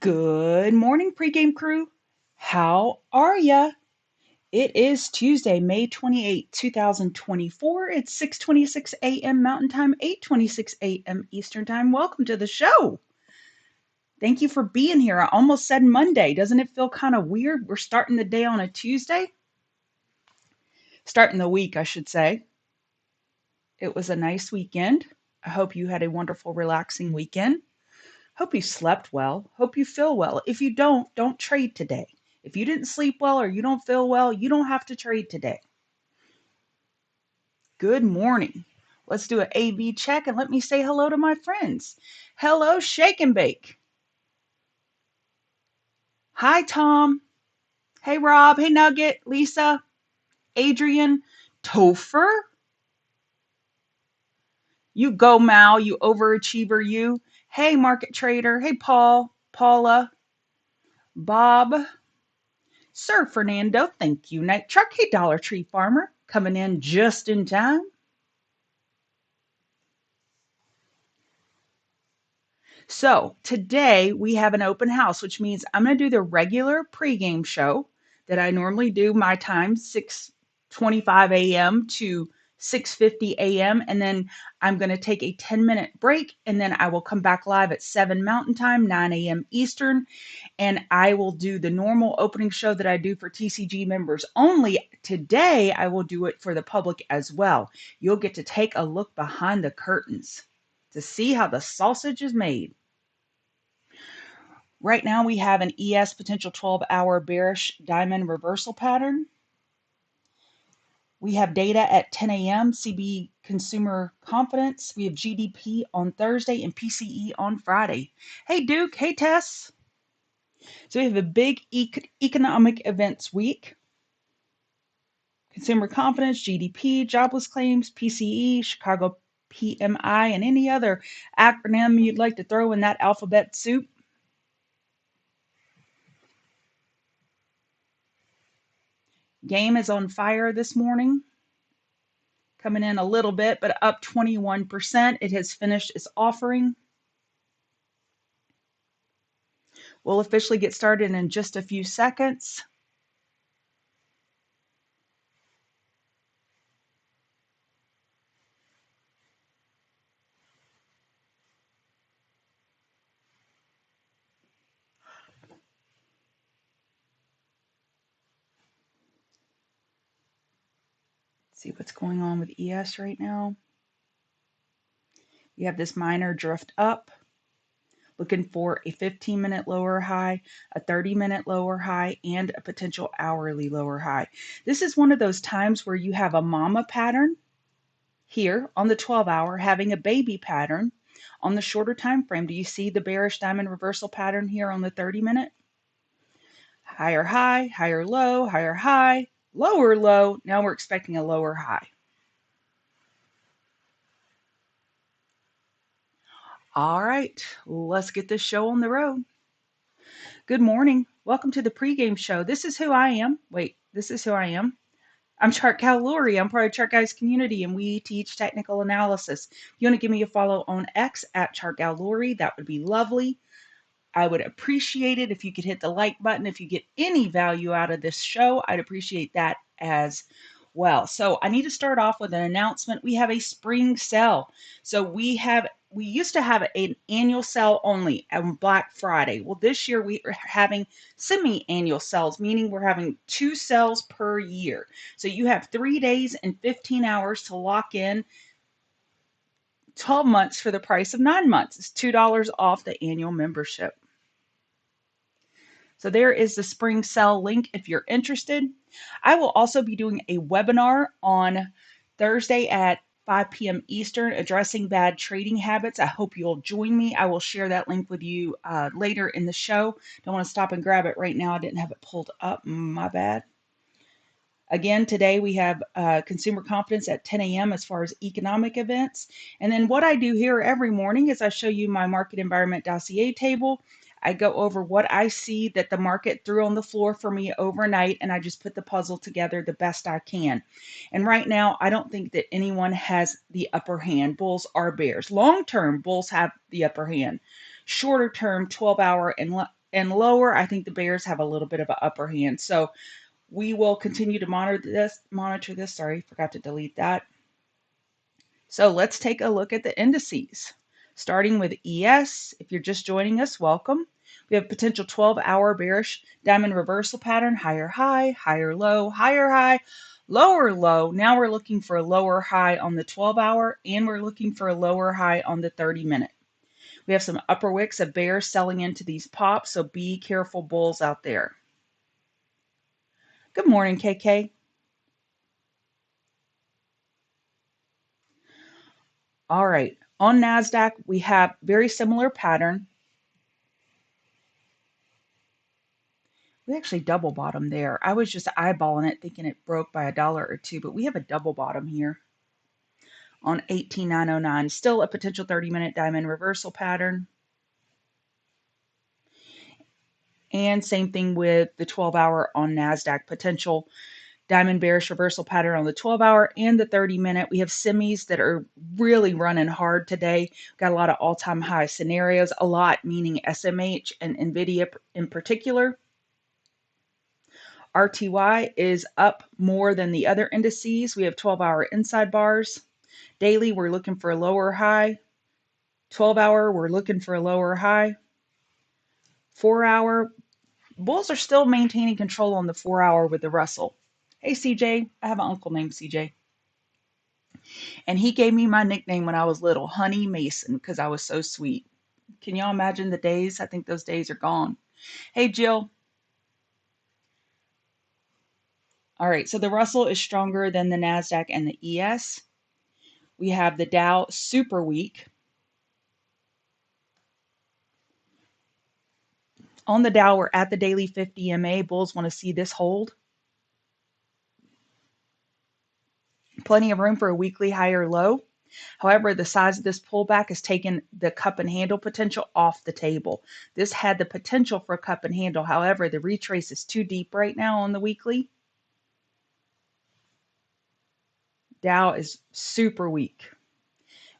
Good morning, pregame crew. How are ya? It is Tuesday, May 28th, 2024. It's 6:26 a.m. Mountain Time, 8:26 a.m. Eastern Time. Welcome to the show. Thank you for being here. I almost said Monday. Doesn't it feel kind of weird? We're starting the day on a Tuesday. Starting the week, I should say. It was a nice weekend. I hope you had a wonderful, relaxing weekend. Hope you slept well. Hope you feel well. If you don't trade today. If you didn't sleep well or you don't feel well, you don't have to trade today. Good morning. Let's do an A/B check and let me say hello to my friends. Hello, Shake and Bake. Hi, Tom. Hey, Rob. Hey, Nugget. Lisa. Adrian. Topher. You go, Mal. You overachiever, you. Hey, Market Trader. Hey, Paul. Paula. Bob. Sir Fernando, thank you. Night Truck, hey Dollar Tree Farmer, coming in just in time. So today we have an open house, which means I'm going to do the regular pregame show that I normally do my time, 6:25 a.m. to 6:50 a.m. And then I'm going to take a 10-minute break, and then I will come back live at 7 Mountain Time, 9 a.m. Eastern, and I will do the normal opening show that I do for TCG members only. Today, I will do it for the public as well. You'll get to take a look behind the curtains to see how the sausage is made. Right now, we have an ES potential 12-hour bearish diamond reversal pattern. We have data at 10 a.m., CB consumer confidence. We have GDP on Thursday and PCE on Friday. Hey, Duke. Hey, Tess. So we have a big economic events week. Consumer confidence, GDP, jobless claims, PCE, Chicago PMI, and any other acronym you'd like to throw in that alphabet soup. Game is on fire this morning, coming in a little bit, but up 21%. It has finished its offering. We'll officially get started in just a few seconds. See what's going on with ES right now. You have this minor drift up, looking for a 15-minute lower high, a 30-minute lower high, and a potential hourly lower high. This is one of those times where you have a mama pattern here on the 12-hour, having a baby pattern on the shorter time frame. Do you see the bearish diamond reversal pattern here on the 30-minute? Higher high, higher low, higher high, lower low. Now we're expecting a lower high. All right, let's get this show on the road. Good morning. Welcome to the pregame show. This is who I am. Wait, this is who I am. I'm ChartGal Lori. I'm part of ChartGuys community, and we teach technical analysis. If you want to give me a follow on X at ChartGal Lori, that would be lovely. I would appreciate it if you could hit the like button. If you get any value out of this show, I'd appreciate that as well. So I need to start off with an announcement. We have a spring sale. So we used to have an annual sale only on Black Friday. Well, this year we are having semi-annual sales, meaning we're having 2 sales per year. So you have 3 days and 15 hours to lock in 12 months for the price of 9 months. It's $2 off the annual membership. So there is the spring sale link if you're interested. I will also be doing a webinar on Thursday at 5 p.m. Eastern addressing bad trading habits. I hope you'll join me. I will share that link with you later in the show. Don't want to stop and grab it right now. I didn't have it pulled up. My bad. Again, today we have consumer confidence at 10 a.m. as far as economic events. And then what I do here every morning is I show you my market environment dossier table. I go over what I see that the market threw on the floor for me overnight, and I just put the puzzle together the best I can. And right now, I don't think that anyone has the upper hand. Bulls are bears. Long term, bulls have the upper hand. Shorter term, 12-hour and lower, I think the bears have a little bit of an upper hand. So we will continue to monitor this. Sorry, forgot to delete that. So let's take a look at the indices. Starting with ES, if you're just joining us, welcome. We have potential 12-hour bearish diamond reversal pattern, higher high, higher low, higher high, lower low. Now we're looking for a lower high on the 12-hour, and we're looking for a lower high on the 30-minute. We have some upper wicks of bears selling into these pops, so be careful, bulls out there. Good morning, KK. All right, on NASDAQ, we have very similar pattern. We actually double bottom there. I was just eyeballing it, thinking it broke by $1 or $2, but we have a double bottom here on 18,909. Still a potential 30-minute diamond reversal pattern. And same thing with the 12-hour on NASDAQ. Potential diamond bearish reversal pattern on the 12-hour and the 30-minute. We have semis that are really running hard today. Got a lot of all-time high scenarios, a lot meaning SMH and NVIDIA in particular. RTY is up more than the other indices. We have 12-hour inside bars. Daily, we're looking for a lower high. 12-hour, we're looking for a lower high. 4-hour, bulls are still maintaining control on the 4-hour with the Russell. Hey, CJ, I have an uncle named CJ. And he gave me my nickname when I was little, Honey Mason, because I was so sweet. Can y'all imagine the days? I think those days are gone. Hey, Jill. All right, so the Russell is stronger than the NASDAQ and the ES. We have the Dow super weak. On the Dow, we're at the daily 50 MA. Bulls want to see this hold. Plenty of room for a weekly higher low. However, the size of this pullback has taken the cup and handle potential off the table. This had the potential for a cup and handle. However, the retrace is too deep right now on the weekly. Dow is super weak.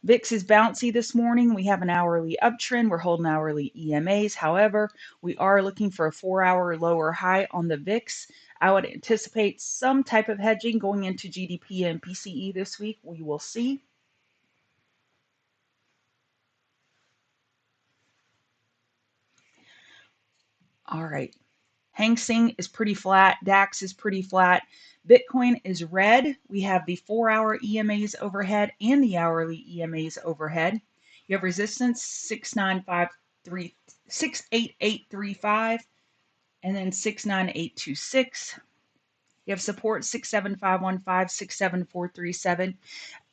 VIX is bouncy this morning. We have an hourly uptrend. We're holding hourly EMAs. However, we are looking for a 4-hour lower high on the VIX. I would anticipate some type of hedging going into GDP and PCE this week. We will see. All right. Hang Seng is pretty flat. DAX is pretty flat. Bitcoin is red. We have the 4-hour EMAs overhead and the hourly EMAs overhead. You have resistance 68835 and then 69826. You have support 67515, 67437.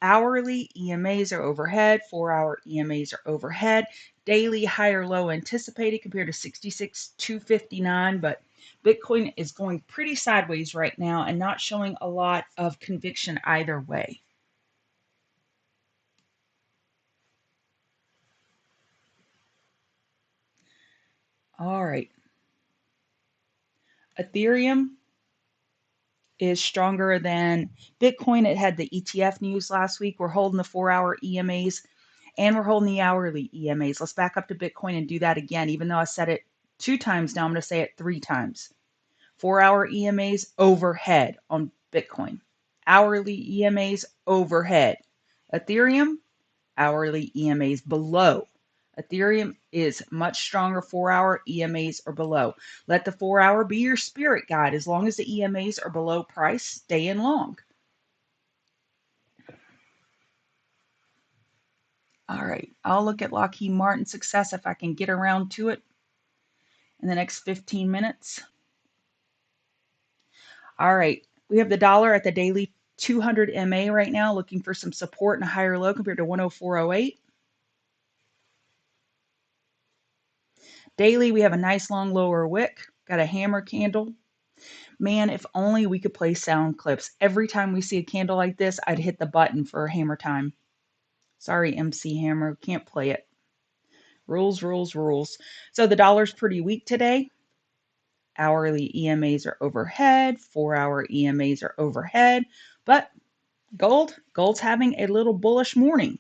Hourly EMAs are overhead. 4-hour EMAs are overhead. Daily higher low anticipated compared to 66,259, but Bitcoin is going pretty sideways right now and not showing a lot of conviction either way. All right. Ethereum is stronger than Bitcoin. It had the ETF news last week. We're holding the 4-hour EMAs and we're holding the hourly EMAs. Let's back up to Bitcoin and do that again. Even though I said it 2 times now, I'm going to say it 3 times. 4-hour EMAs overhead on Bitcoin. Hourly EMAs overhead. Ethereum, hourly EMAs below. Ethereum is much stronger. 4-hour EMAs are below. Let the 4-hour be your spirit guide. As long as the EMAs are below price, stay in long. All right, I'll look at Lockheed Martin success if I can get around to it in the next 15 minutes. All right, we have the dollar at the daily 200 MA right now, looking for some support and a higher low compared to 104.08. Daily, we have a nice long lower wick, got a hammer candle. Man, if only we could play sound clips. Every time we see a candle like this, I'd hit the button for hammer time. Sorry, MC Hammer, can't play it. Rules, rules, rules. So the dollar's pretty weak today. Hourly EMAs are overhead. 4-hour EMAs are overhead. But gold's having a little bullish morning.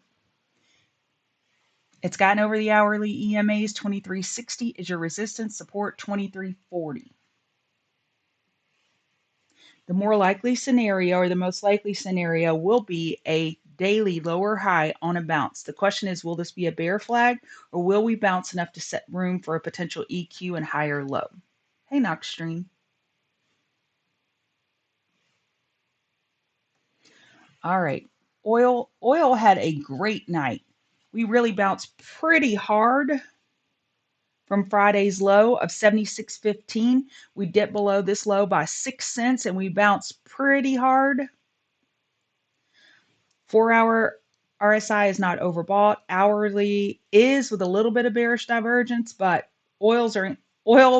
It's gotten over the hourly EMAs. 2360 is your resistance, support 2340. The more likely scenario, or the most likely scenario, will be a daily lower high on a bounce. The question is, will this be a bear flag, or will we bounce enough to set room for a potential EQ and higher low? Hey, Knockstream. All right. Oil had a great night. We really bounced pretty hard from Friday's low of 76.15. We dipped below this low by 6 cents and we bounced pretty hard. 4-hour RSI is not overbought. Hourly is with a little bit of bearish divergence, but oil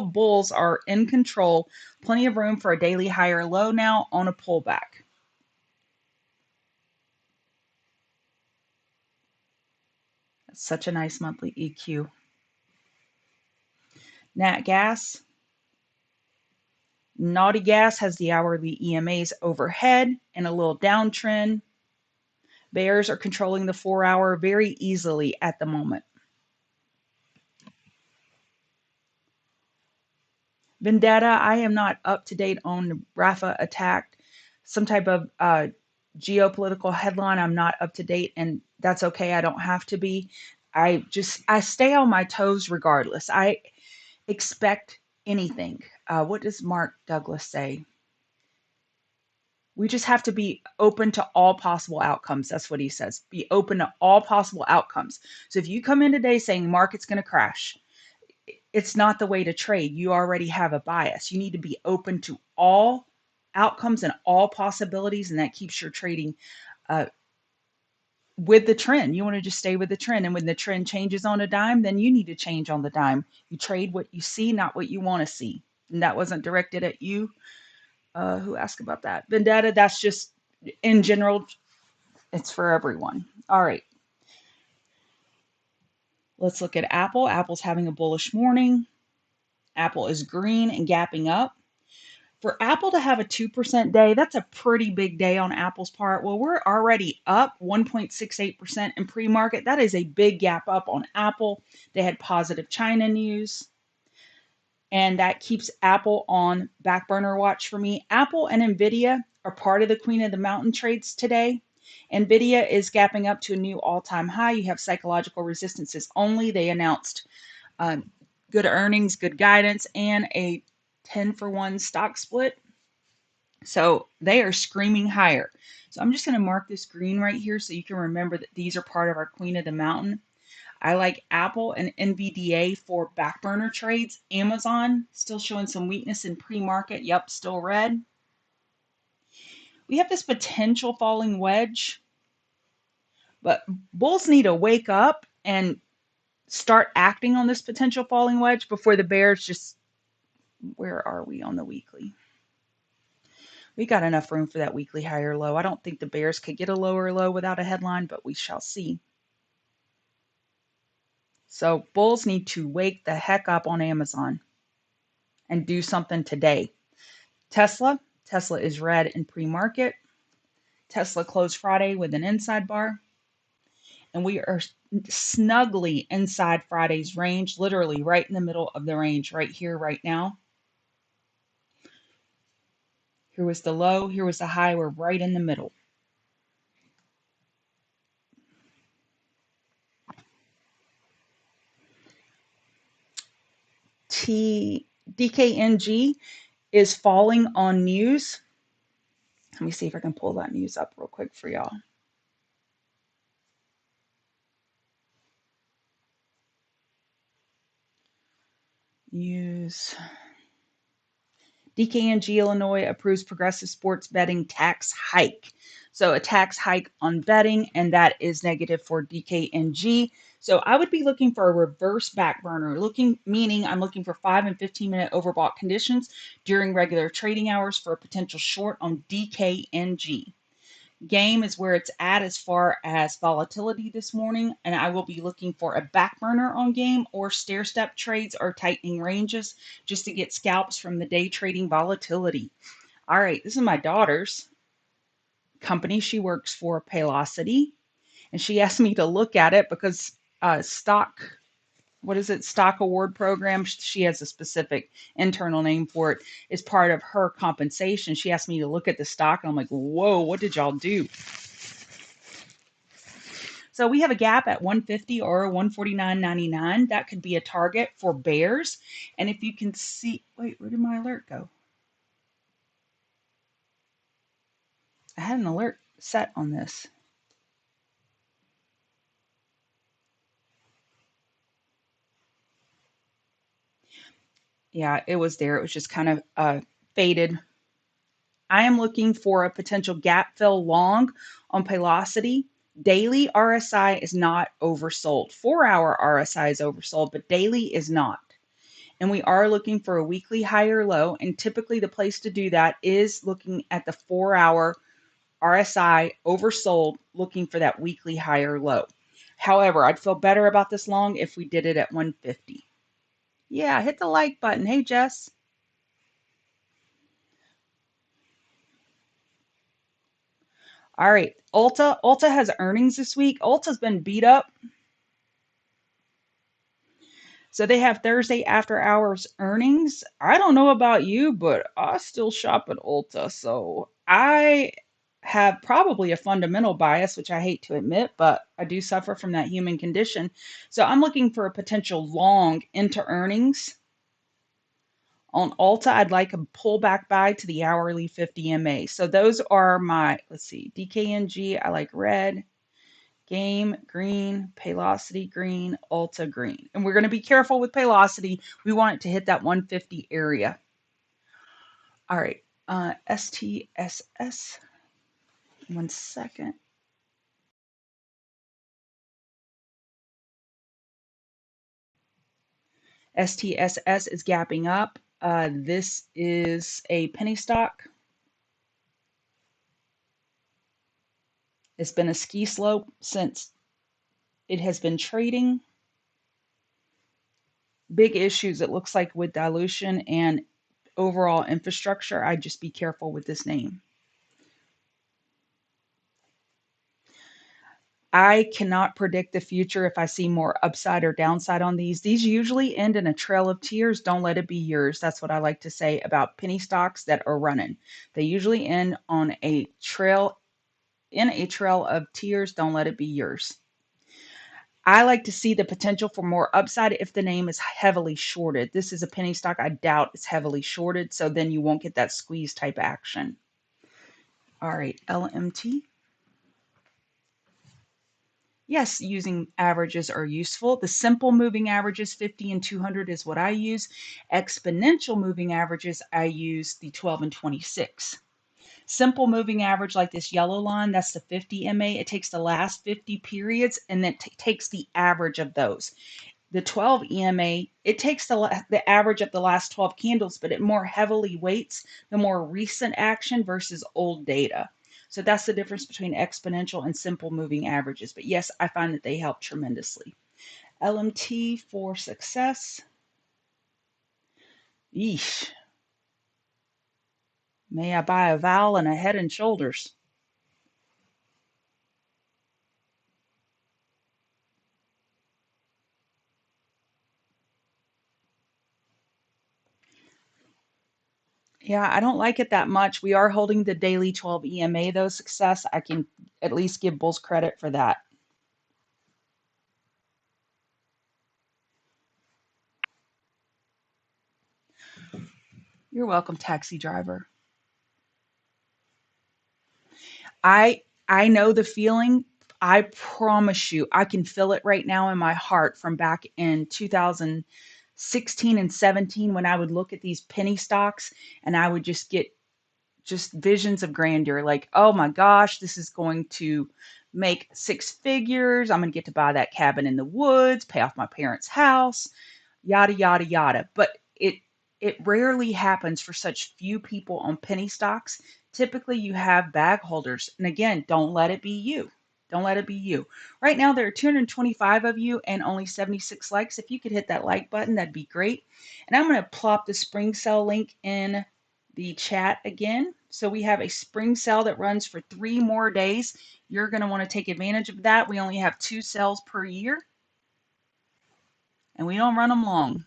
bulls are in control. Plenty of room for a daily higher low now on a pullback. That's such a nice monthly EQ. Nat gas. Naughty gas has the hourly EMAs overhead and a little downtrend. Bears are controlling the 4-hour very easily at the moment. Vendetta, I am not up to date on Rafa attack. Some type of geopolitical headline, I'm not up to date, and that's okay. I don't have to be. I stay on my toes regardless. I expect anything. What does Mark Douglas say? We just have to be open to all possible outcomes. That's what he says. Be open to all possible outcomes. So if you come in today saying market's going to crash, it's not the way to trade. You already have a bias. You need to be open to all outcomes and all possibilities, and that keeps your trading with the trend. You want to just stay with the trend. And when the trend changes on a dime, then you need to change on the dime. You trade what you see, not what you want to see. And that wasn't directed at you. Who asked about that? Vendetta, that's just in general, it's for everyone. All right. Let's look at Apple. Apple's having a bullish morning. Apple is green and gapping up. For Apple to have a 2% day, that's a pretty big day on Apple's part. Well, we're already up 1.68% in pre-market. That is a big gap up on Apple. They had positive China news, and that keeps Apple on back burner watch for me. Apple and NVIDIA are part of the Queen of the Mountain trades today. NVIDIA is gapping up to a new all-time high. You have psychological resistances only. They announced good earnings, good guidance, and a 10-for-1 stock split. So they are screaming higher. So I'm just going to mark this green right here so you can remember that these are part of our Queen of the Mountain. I like Apple and NVDA for back burner trades. Amazon still showing some weakness in pre-market. Yep, still red. We have this potential falling wedge, but bulls need to wake up and start acting on this potential falling wedge before the bears just, where are we on the weekly? We got enough room for that weekly higher low. I don't think the bears could get a lower low without a headline, but we shall see. So bulls need to wake the heck up on Amazon and do something today. Tesla is red in pre-market. Tesla closed Friday with an inside bar. And we are snugly inside Friday's range, literally right in the middle of the range right here, right now. Here was the low, here was the high, we're right in the middle. DKNG is falling on news. Let me see if I can pull that news up real quick for y'all. News. DKNG Illinois approves progressive sports betting tax hike. So a tax hike on betting, and that is negative for DKNG. So I would be looking for a reverse back burner, meaning I'm looking for 5 and 15-minute overbought conditions during regular trading hours for a potential short on DKNG. Game is where it's at as far as volatility this morning, and I will be looking for a back burner on game or stair step trades or tightening ranges just to get scalps from the day trading volatility. All right, this is my daughter's company. She works for Paylocity, and she asked me to look at it because stock, what is it, stock award program. She has a specific internal name for it. Is part of her compensation. She asked me to look at the stock, and I'm like, whoa, what did y'all do? So we have a gap at 150 or 149.99. That could be a target for bears. And if you can see, wait, where did my alert go? I had an alert set on this. Yeah, it was there. It was just kind of faded. I am looking for a potential gap fill long on Paylocity. Daily RSI is not oversold. 4-hour RSI is oversold, but daily is not. And we are looking for a weekly higher low. And typically the place to do that is looking at the 4-hour RSI oversold, looking for that weekly higher low. However, I'd feel better about this long if we did it at 150. Yeah, hit the like button. Hey, Jess. All right. Ulta has earnings this week. Ulta's been beat up. So they have Thursday after hours earnings. I don't know about you, but I still shop at Ulta. So I have probably a fundamental bias, which I hate to admit, but I do suffer from that human condition. So I'm looking for a potential long into earnings. On Ulta, I'd like a pullback buy to the hourly 50 MA. So those are my, let's see, DKNG, I like red, Game green, Paylocity green, Ulta green. And we're going to be careful with Paylocity. We want it to hit that 150 area. All right, STSS, 1 second. STSS is gapping up. This is a penny stock. It's been a ski slope since it has been trading. Big issues, it looks like, with dilution and overall infrastructure. I'd just be careful with this name. I cannot predict the future if I see more upside or downside on these. These usually end in a trail of tears. Don't let it be yours. That's what I like to say about penny stocks that are running. They usually end on a trail of tears. Don't let it be yours. I like to see the potential for more upside if the name is heavily shorted. This is a penny stock. I doubt it's heavily shorted, so then you won't get that squeeze type action. All right, LMT. Yes, using averages are useful. The simple moving averages, 50 and 200, is what I use. Exponential moving averages, I use the 12 and 26. Simple moving average, like this yellow line, that's the 50 MA. It takes the last 50 periods and then takes the average of those. The 12 EMA, it takes the average of the last 12 candles, but it more heavily weights the more recent action versus old data. So that's the difference between exponential and simple moving averages. But yes, I find that they help tremendously. LMT for success. Yeesh. May I buy a vowel and a head and shoulders? Yeah, I don't like it that much. We are holding the daily 12 EMA, though, success. I can at least give Bulls credit for that. You're welcome, taxi driver. I know the feeling. I promise you, I can feel it right now in my heart from back in 2016 and 17 when I would look at these penny stocks and I would just get just visions of grandeur, like, oh my gosh, this is going to make 6 figures. I'm going to get to buy that cabin in the woods, pay off my parents' house, yada yada yada. But it rarely happens for such few people on penny stocks. Typically you have bag holders. And again, don't let it be you. Don't let it be you. Right now there are 225 of you and only 76 likes. If you could hit that like button, that'd be great. And I'm going to plop the spring sale link in the chat again. So we have a spring sale that runs for 3 more days. You're going to want to take advantage of that. We only have 2 sales per year. and we don't run them long.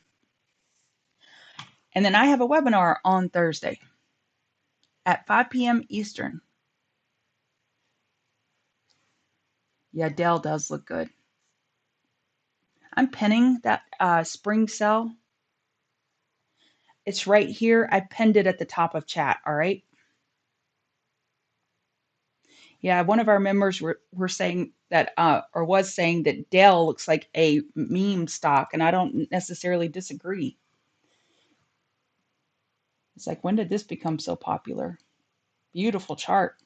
And then I have a webinar on Thursday at 5 p.m. Eastern. Yeah, Dell does look good. I'm pinning that spring sell. It's right here. I pinned it at the top of chat. All right. Yeah, one of our members were saying that, or was saying that Dell looks like a meme stock, and I don't necessarily disagree. It's like, when did this become so popular? Beautiful chart.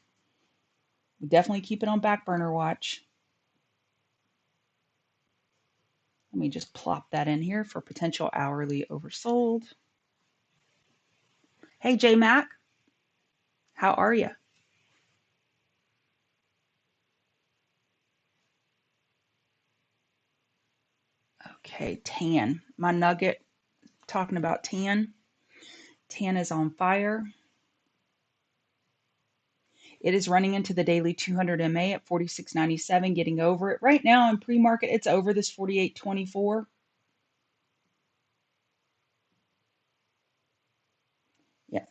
We definitely keep it on back burner watch. Let me just plop that in here for potential hourly oversold. Hey, J Mac, how are you? Okay, tan. My nugget talking about tan. Tan is on fire. It is running into the daily 200 MA at 46.97, getting over it. Right now in pre-market, it's over this 48.24. Yeah.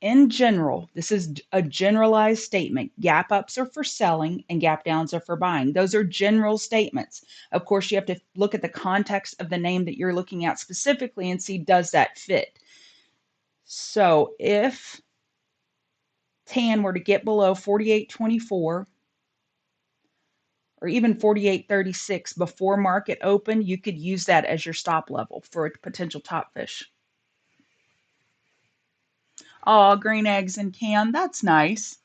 In general, this is a generalized statement. Gap ups are for selling and gap downs are for buying. Those are general statements. Of course, you have to look at the context of the name that you're looking at specifically and see, does that fit? So if TAN were to get below 48.24 or even 48.36 before market open, you could use that as your stop level for a potential top fish. Oh, green eggs in can. That's nice.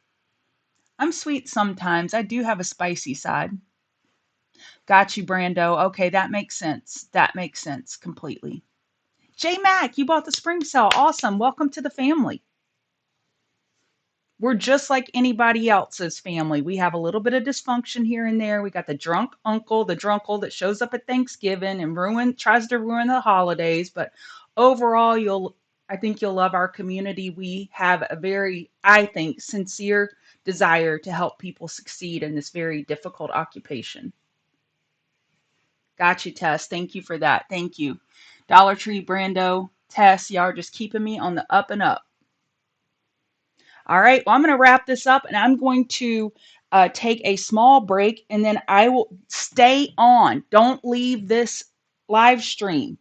I'm sweet sometimes. I do have a spicy side. Got you, Brando. Okay, that makes sense. That makes sense completely. J Mac, you bought the spring sale. Awesome. Welcome to the family. We're just like anybody else's family. We have a little bit of dysfunction here and there. We got the drunk uncle that shows up at Thanksgiving and tries to ruin the holidays. But overall, I think you'll love our community. We have a very, I think, sincere desire to help people succeed in this very difficult occupation. Got you, Tess. Thank you for that. Thank you. Dollar Tree, Brando, Tess, y'all are just keeping me on the up and up. All right, well, I'm going to wrap this up and I'm going to take a small break and then I will stay on. Don't leave this live stream.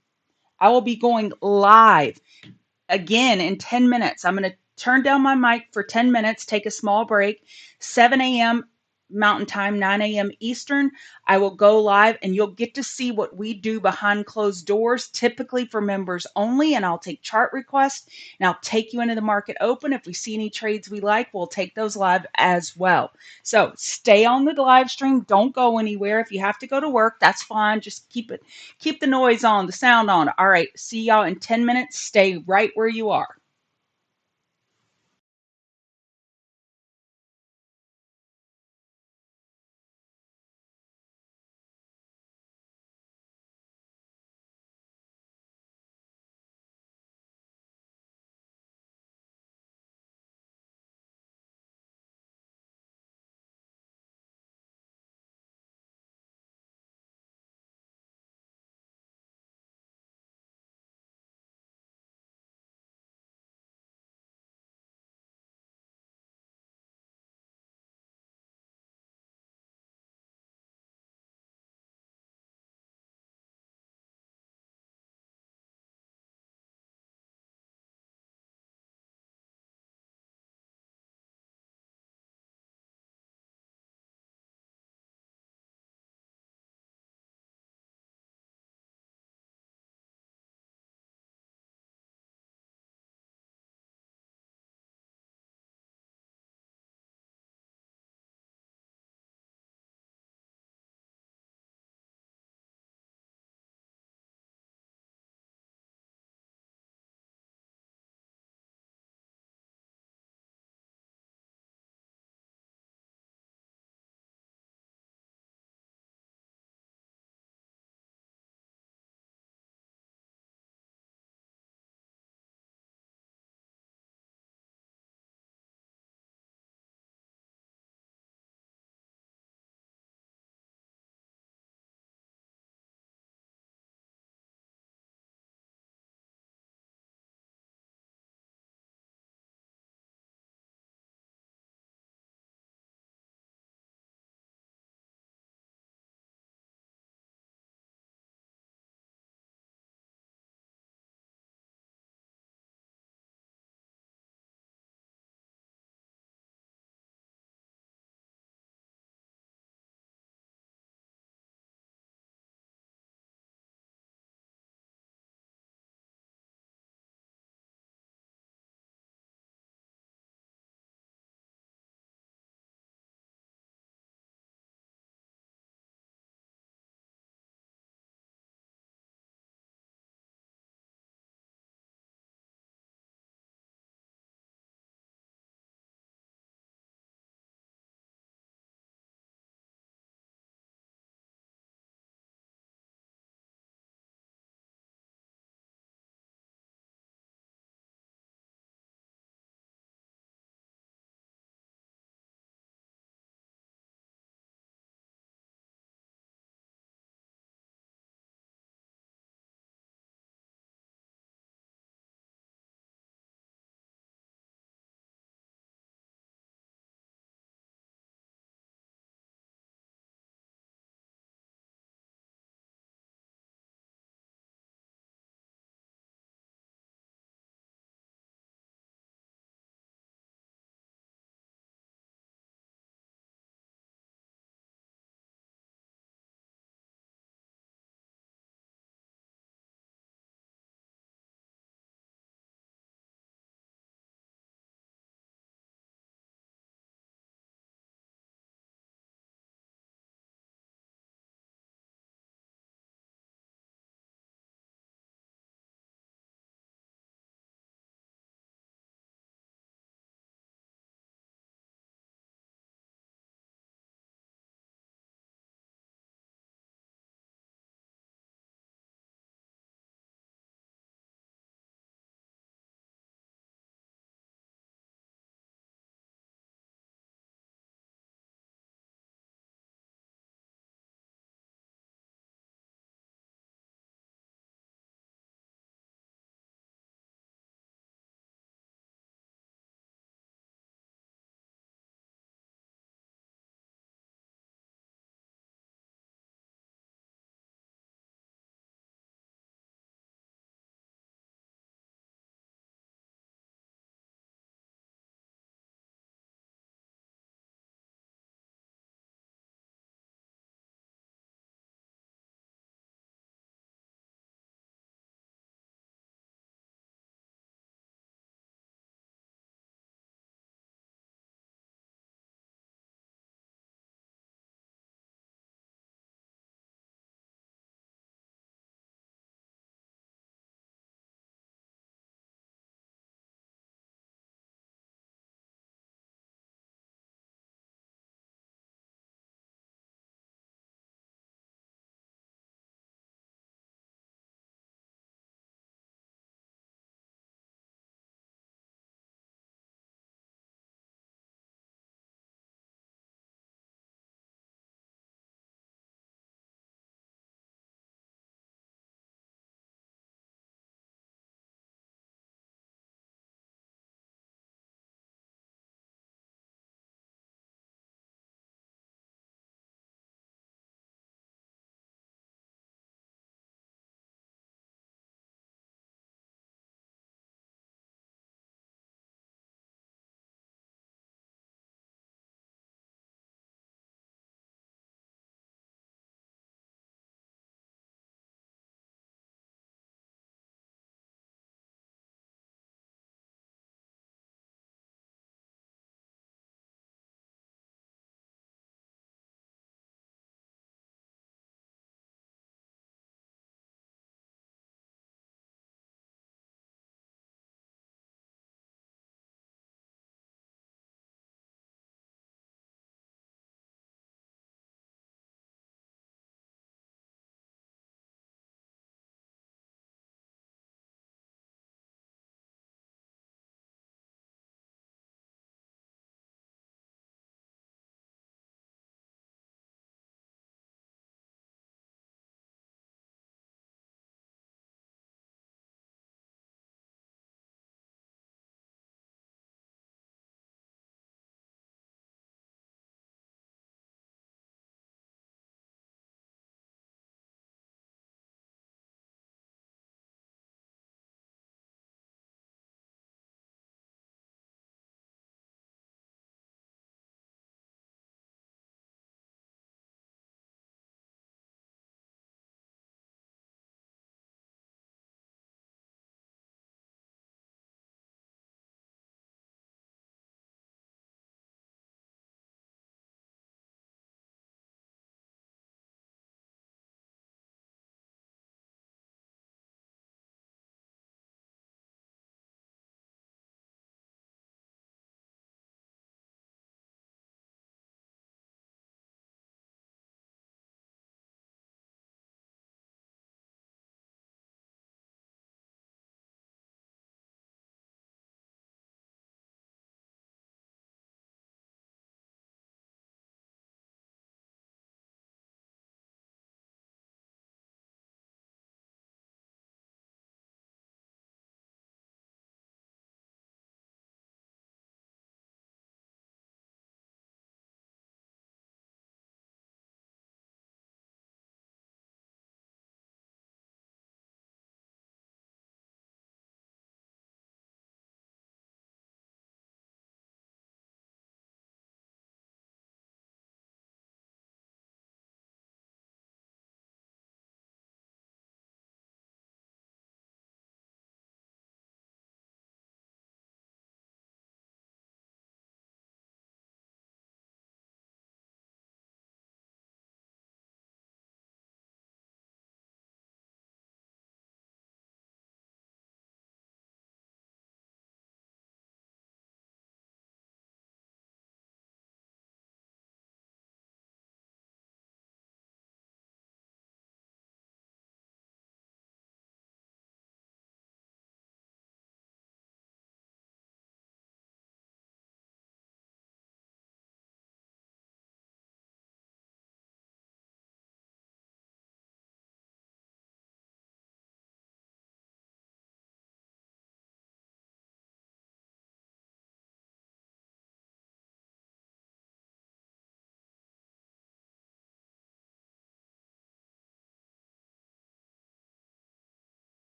I will be going live again in 10 minutes. I'm going to turn down my mic for 10 minutes, take a small break, 7 a.m. Mountain Time, 9 a.m. Eastern. I will go live and you'll get to see what we do behind closed doors, typically for members only. And I'll take chart requests and I'll take you into the market open. If we see any trades we like, we'll take those live as well. So stay on the live stream. Don't go anywhere. If you have to go to work, that's fine. Just keep the noise on, the sound on. All right. See y'all in 10 minutes. Stay right where you are.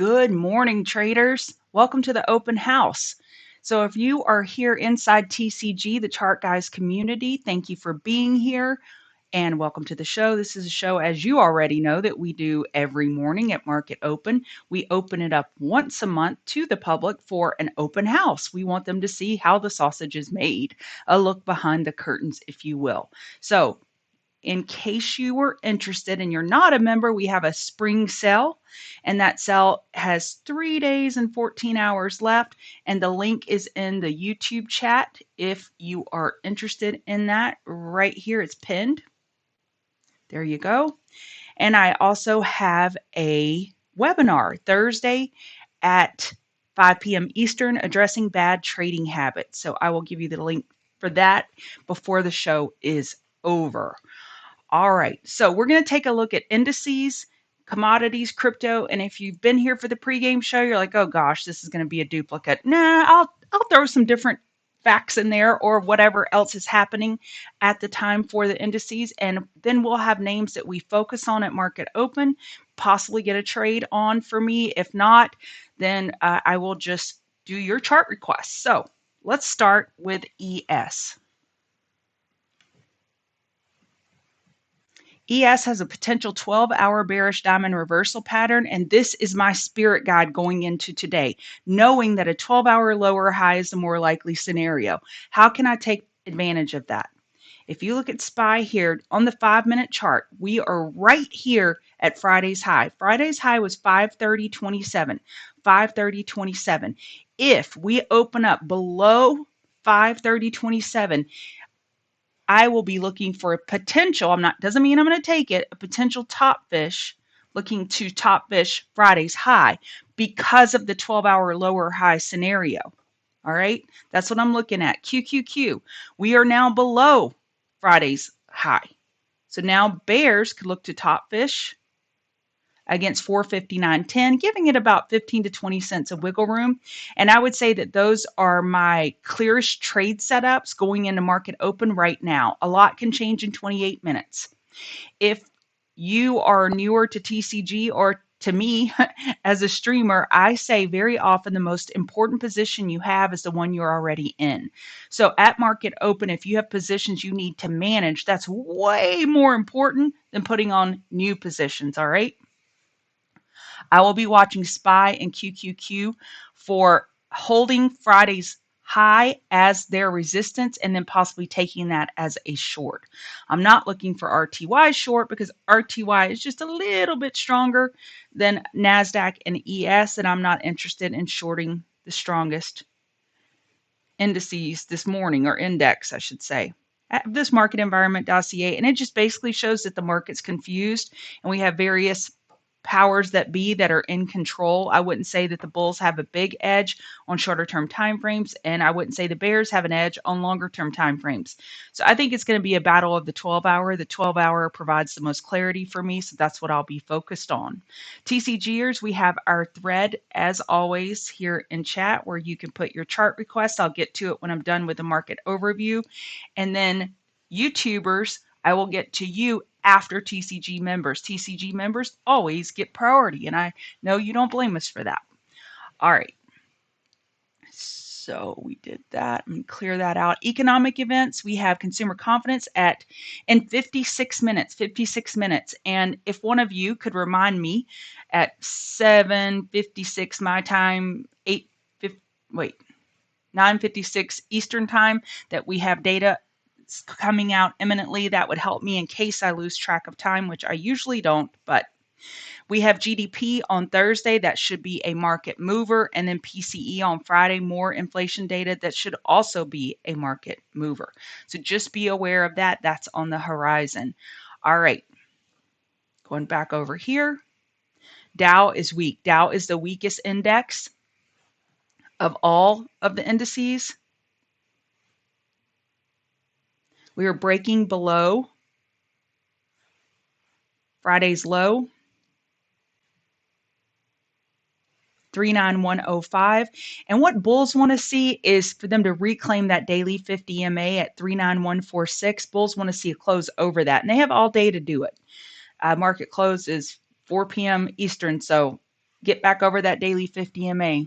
Good morning, traders. Welcome to the open house. So if you are here inside TCG, the Chart Guys community, thank you for being here and welcome to the show. This is a show, as you already know, that we do every morning at Market Open. We open it up once a month to the public for an open house. We want them to see how the sausage is made, a look behind the curtains, if you will. So in case you were interested and you're not a member, we have a spring sale, and that sale has 3 days and 14 hours left. And the link is in the YouTube chat if you are interested in that. Right here, it's pinned. There you go. And I also have a webinar Thursday at 5 p.m. Eastern addressing bad trading habits. So I will give you the link for that before the show is over. All right, so we're going to take a look at indices, commodities, crypto, and if you've been here for the pregame show, you're like, oh gosh, this is going to be a duplicate. Nah, I'll throw some different facts in there or whatever else is happening at the time for the indices, and then we'll have names that we focus on at market open, possibly get a trade on for me. If not, then I will just do your chart requests. So let's start with ES. ES has a potential 12-hour bearish diamond reversal pattern, and this is my spirit guide going into today, knowing that a 12-hour lower high is the more likely scenario. How can I take advantage of that? If you look at SPY here on the 5-minute chart, we are right here at Friday's high. Friday's high was 530.27, 530.27. If we open up below 530.27, I will be looking for a potential, doesn't mean I'm going to take it, a potential top fish, looking to top fish Friday's high because of the 12-hour lower high scenario. All right, that's what I'm looking at. QQQ, we are now below Friday's high. So now bears could look to top fish against 459.10, giving it about 15 to 20 cents of wiggle room. And I would say that those are my clearest trade setups going into market open right now. A lot can change in 28 minutes. If you are newer to TCG or to me as a streamer, I say very often the most important position you have is the one you're already in. So at market open, if you have positions you need to manage, that's way more important than putting on new positions, all right? I will be watching SPY and QQQ for holding Friday's high as their resistance and then possibly taking that as a short. I'm not looking for RTY short because RTY is just a little bit stronger than NASDAQ and ES, and I'm not interested in shorting the strongest indices this morning, or index, I should say. This market environment dossier, and it just basically shows that the market's confused and we have various powers that be that are in control. I wouldn't say that the bulls have a big edge on shorter term time frames, and I wouldn't say the bears have an edge on longer term time frames. So I think it's going to be a battle of the 12-hour. The 12-hour provides the most clarity for me, so that's what I'll be focused on. TCGers, we have our thread as always here in chat where you can put your chart request. I'll get to it when I'm done with the market overview. And then YouTubers, I will get to you after TCG members. TCG members always get priority, and I know you don't blame us for that. All right. So we did that. I'm going to clear that out. Economic events, we have consumer confidence in 56 minutes, 56 minutes. And if one of you could remind me at 7:56 my time, 9:56 Eastern time, that we have data coming out imminently, that would help me in case I lose track of time, which I usually don't. But we have GDP on Thursday. That should be a market mover. And then PCE on Friday, more inflation data. That should also be a market mover. So just be aware of that. That's on the horizon. All right. Going back over here. Dow is weak. Dow is the weakest index of all of the indices. We are breaking below Friday's low, 39105. And what bulls want to see is for them to reclaim that daily 50 MA at 39146. Bulls want to see a close over that, and they have all day to do it. Market close is 4 p.m. Eastern, so get back over that daily 50 MA.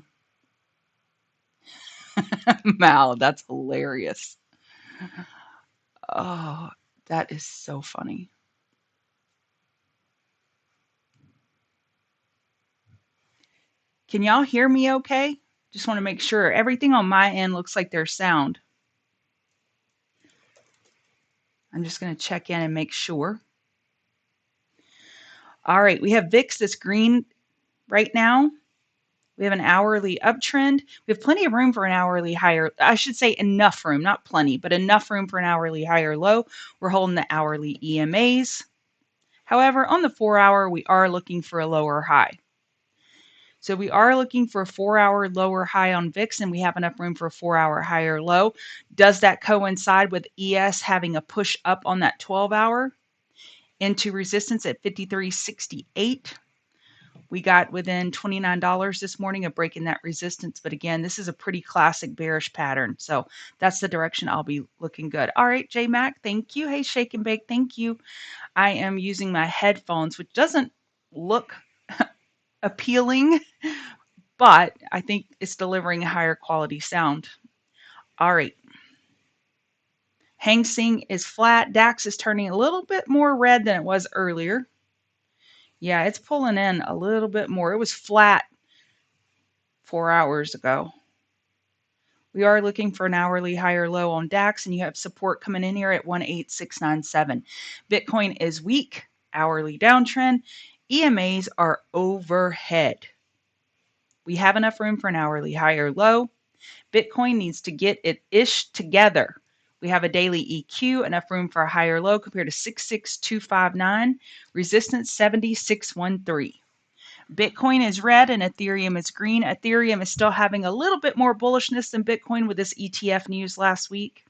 Mal, that's hilarious. Oh, that is so funny. Can y'all hear me okay? Just want to make sure. Everything on my end looks like there's sound. I'm just going to check in and make sure. All right, we have VIX that's green right now. We have an hourly uptrend. We have plenty of room for an hourly higher. I should say enough room, not plenty, but enough room for an hourly higher low. We're holding the hourly EMAs. However, on the 4-hour, we are looking for a lower high. So we are looking for a 4-hour lower high on VIX, and we have enough room for a 4-hour higher low. Does that coincide with ES having a push up on that 12-hour into resistance at 53.68? We got within $29 this morning of breaking that resistance. But again, this is a pretty classic bearish pattern. So that's the direction I'll be looking good. All right, J Mac, thank you. Hey, Shake and Bake, thank you. I am using my headphones, which doesn't look appealing, but I think it's delivering a higher quality sound. All right. Hang Seng is flat. DAX is turning a little bit more red than it was earlier. Yeah, it's pulling in a little bit more. It was flat 4 hours ago. We are looking for an hourly higher low on DAX, and you have support coming in here at 18697. Bitcoin is weak, hourly downtrend. EMAs are overhead. We have enough room for an hourly higher low. Bitcoin needs to get it-ish together. We have a daily EQ, enough room for a higher low compared to 66259, resistance 7613. Bitcoin is red and Ethereum is green. Ethereum is still having a little bit more bullishness than Bitcoin with this ETF news last week.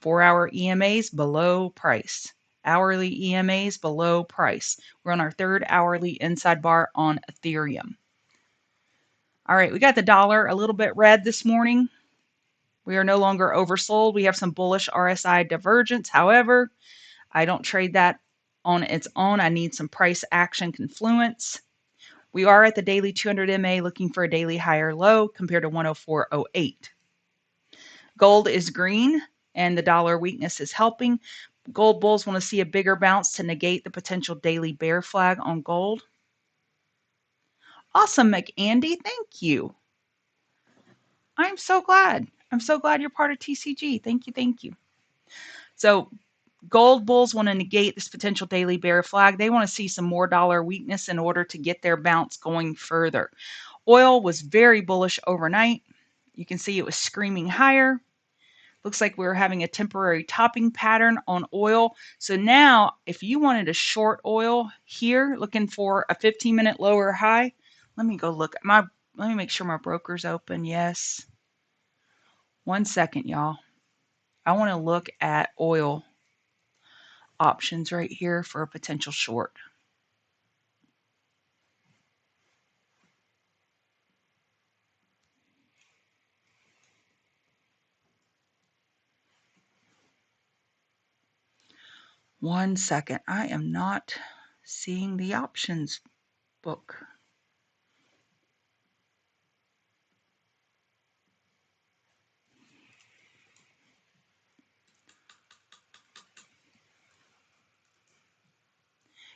4-hour EMAs below price. Hourly EMAs below price. We're on our third hourly inside bar on Ethereum. All right, we got the dollar a little bit red this morning. We are no longer oversold. We have some bullish RSI divergence. However, I don't trade that on its own. I need some price action confluence. We are at the daily 200 MA looking for a daily higher low compared to 104.08. Gold is green and the dollar weakness is helping. Gold bulls want to see a bigger bounce to negate the potential daily bear flag on gold. Awesome, McAndy. Thank you. I'm so glad. I'm so glad you're part of TCG. Thank you. Thank you. So gold bulls want to negate this potential daily bear flag. They want to see some more dollar weakness in order to get their bounce going further. Oil was very bullish overnight. You can see it was screaming higher. Looks like we're having a temporary topping pattern on oil. So now if you wanted to short oil here, looking for a 15-minute lower high, let me go look. Let me make sure my broker's open. Yes. 1 second, y'all. I want to look at oil options right here for a potential short. One second. I am not seeing the options book.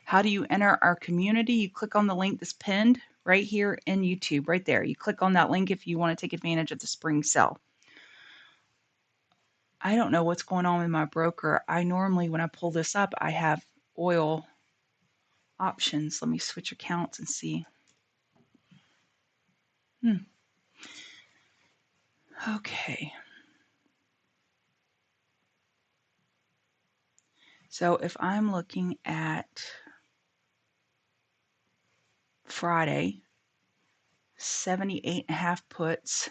How do you enter our community? You click on the link that's pinned right here in YouTube, right there. You click on that link if you want to take advantage of the spring sale. I don't know what's going on with my broker. I normally, when I pull this up, I have oil options. Let me switch accounts and see. Okay. So if I'm looking at Friday, 78.5 puts.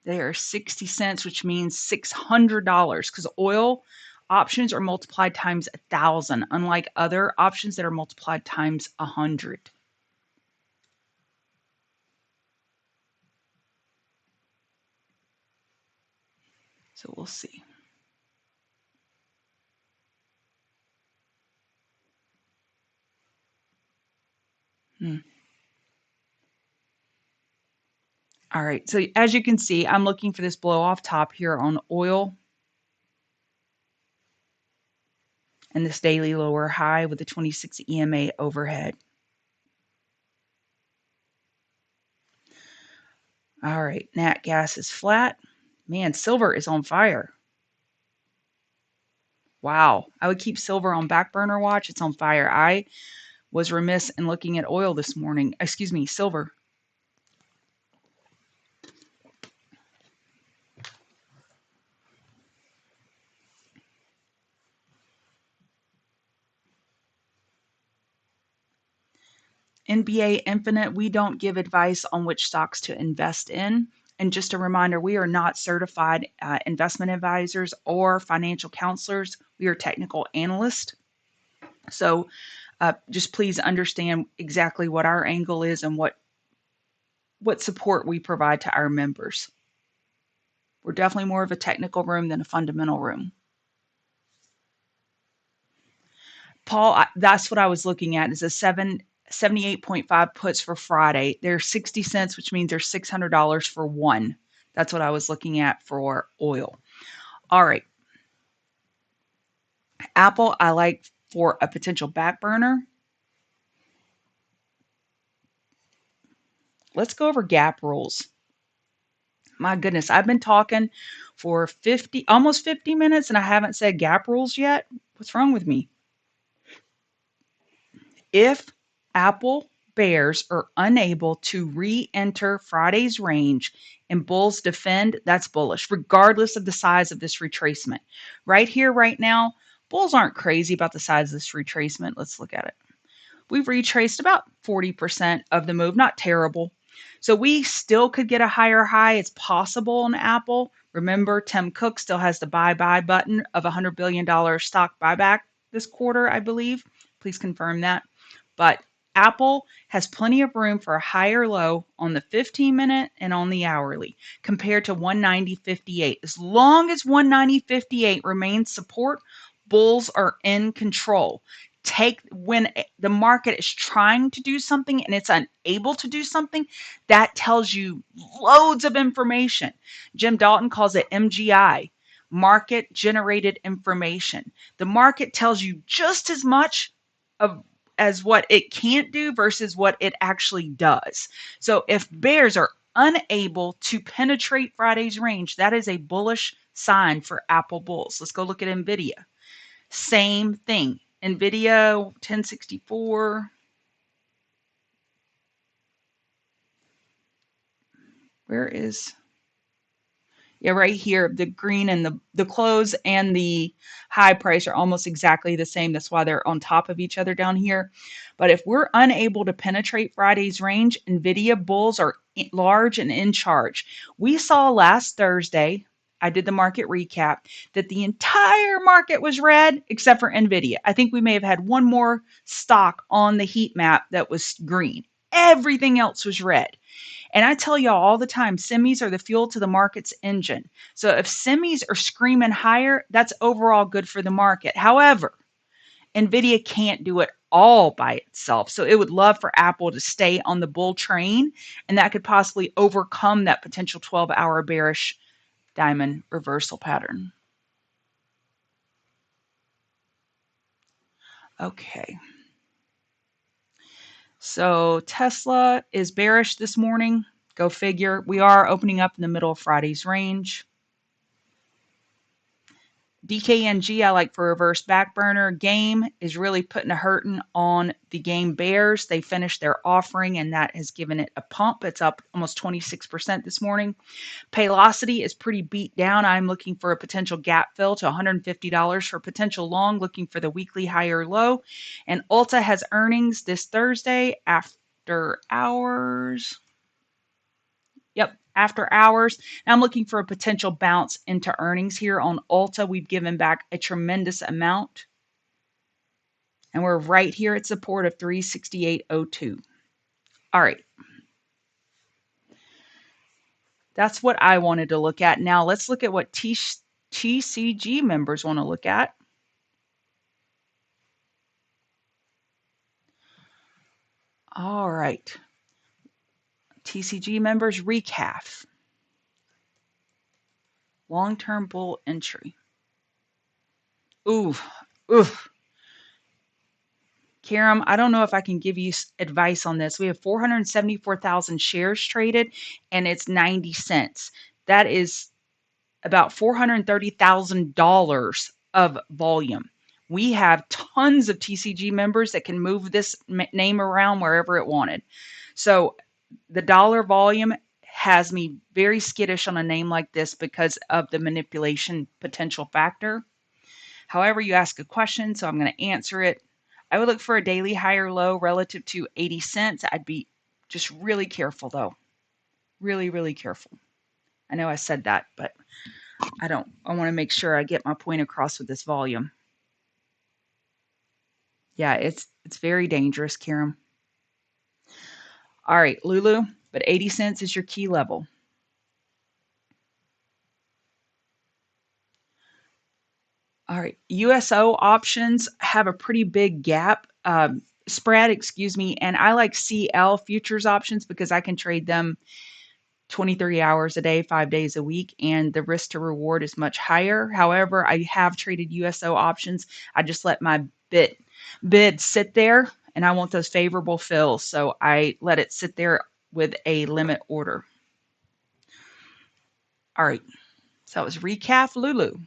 They are 60 cents, which means $600 because oil options are multiplied times 1,000, unlike other options that are multiplied times 100. So we'll see. Hmm. All right. So as you can see, I'm looking for this blow off top here on oil and this daily lower high with the 26 EMA overhead. All right. Nat gas is flat. Man, silver is on fire. Wow. I would keep silver on back burner watch. It's on fire. I was remiss in looking at oil this morning. Excuse me, silver. NBA Infinite, we don't give advice on which stocks to invest in. And just a reminder, we are not certified investment advisors or financial counselors. We are technical analysts. So just please understand exactly what our angle is and what support we provide to our members. We're definitely more of a technical room than a fundamental room. Paul, that's what I was looking at, is a 78.5 puts for Friday. They're 60 cents, which means they're $600 for one. That's what I was looking at for oil. All right. Apple, I like for a potential back burner. Let's go over gap rules. My goodness, I've been talking for almost 50 minutes and I haven't said gap rules yet. What's wrong with me? If Apple bears are unable to re-enter Friday's range and bulls defend, that's bullish, regardless of the size of this retracement. Right here, right now, bulls aren't crazy about the size of this retracement. Let's look at it. We've retraced about 40% of the move, not terrible. So we still could get a higher high. It's possible on Apple. Remember, Tim Cook still has the buy button of $100 billion stock buyback this quarter, I believe. Please confirm that. But Apple has plenty of room for a higher low on the 15-minute and on the hourly compared to 190.58. As long as 190.58 remains support, bulls are in control. When the market is trying to do something and it's unable to do something, that tells you loads of information. Jim Dalton calls it MGI, market generated information. The market tells you just as much as what it can't do versus what it actually does. So if bears are unable to penetrate Friday's range, that is a bullish sign for Apple bulls. Let's go look at NVIDIA. Same thing. NVIDIA 1064. Where is? Yeah, right here. The green and the close and the high price are almost exactly the same. That's why they're on top of each other down here. But if we're unable to penetrate Friday's range, NVIDIA bulls are large and in charge. We saw last Thursday, I did the market recap, that the entire market was red except for NVIDIA. I think we may have had one more stock on the heat map that was green. Everything else was red. And I tell y'all all the time, semis are the fuel to the market's engine. So if semis are screaming higher, that's overall good for the market. However, NVIDIA can't do it all by itself. So it would love for Apple to stay on the bull train, and that could possibly overcome that potential 12-hour bearish diamond reversal pattern. Okay. So Tesla is bearish this morning. Go figure. We are opening up in the middle of Friday's range. DKNG, I like for reverse back burner. Game is really putting a hurting on the game bears. They finished their offering and that has given it a pump. It's up almost 26% this morning. Paylocity is pretty beat down. I'm looking for a potential gap fill to $150 for potential long, looking for the weekly higher low. And Ulta has earnings this Thursday after hours. Yep, after hours. Now I'm looking for a potential bounce into earnings here on Ulta. We've given back a tremendous amount. And we're right here at support of 368.02. All right. That's what I wanted to look at. Now let's look at what TCG members want to look at. All right. TCG members recap. Long-term bull entry. Ooh, oof. Karam, I don't know if I can give you advice on this. We have 474,000 shares traded, and it's 90 cents. That is about $430,000 of volume. We have tons of TCG members that can move this name around wherever it wanted. So the dollar volume has me very skittish on a name like this because of the manipulation potential factor. However, you ask a question, so I'm going to answer it. I would look for a daily high or low relative to 80 cents. I'd be just really careful, though. Really, really careful. I know I said that, but I want to make sure I get my point across with this volume. Yeah, it's very dangerous, Karam. All right, Lulu, but 80 cents is your key level. All right, USO options have a pretty big gap spread, excuse me, and I like CL futures options because I can trade them 23 hours a day, 5 days a week, and the risk to reward is much higher. However, I have traded USO options. I just let my bid sit there, and I want those favorable fills, so I let it sit there with a limit order. All right, so that was recap Lulu.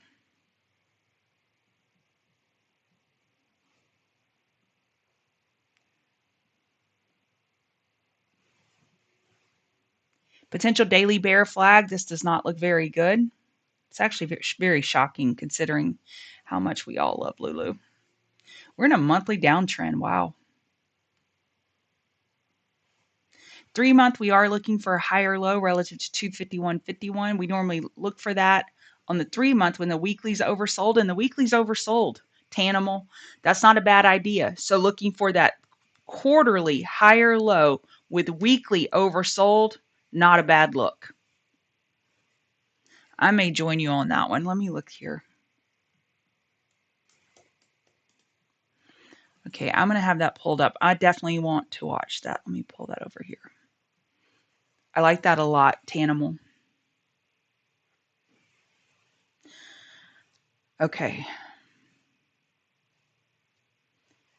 Potential daily bear flag. This does not look very good. It's actually very, very shocking considering how much we all love Lulu. We're in a monthly downtrend. Wow. 3 month, we are looking for a higher low relative to 251.51. We normally look for that on the 3 month when the weekly's oversold, and the weekly's oversold. Tanimal, that's not a bad idea. So looking for that quarterly higher low with weekly oversold, not a bad look. I may join you on that one. Let me look here. Okay, I'm going to have that pulled up. I definitely want to watch that. Let me pull that over here. I like that a lot, Tanimal. Okay.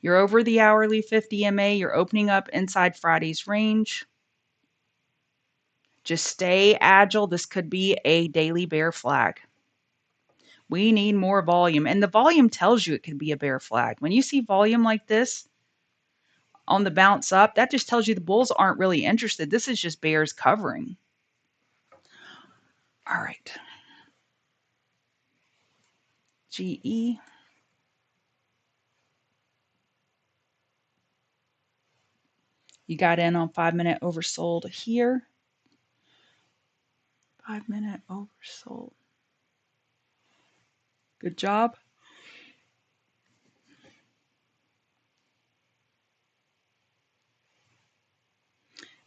You're over the hourly 50 MA. You're opening up inside Friday's range. Just stay agile. This could be a daily bear flag. We need more volume. And the volume tells you it could be a bear flag. When you see volume like this on the bounce up, that just tells you the bulls aren't really interested. This is just bears covering. All right. GE. You got in on 5 minute oversold here. 5 minute oversold. Good job.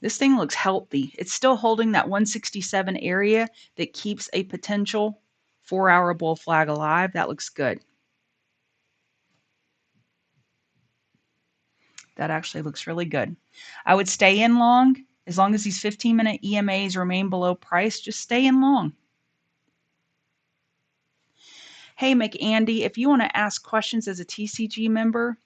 This thing looks healthy. It's still holding that 167 area that keeps a potential 4-hour bull flag alive. That looks good. That actually looks really good. I would stay in long. As long as these 15-minute EMAs remain below price, just stay in long. Hey, McAndy, if you want to ask questions as a TCG member,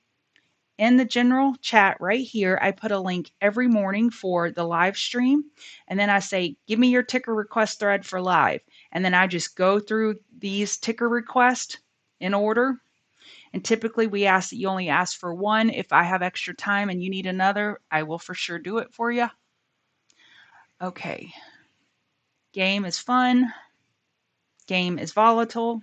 in the general chat right here, I put a link every morning for the live stream. And then I say, give me your ticker request thread for live. And then I just go through these ticker requests in order. And typically we ask that you only ask for one. If I have extra time and you need another, I will for sure do it for you. Okay. Game is fun. Game is volatile.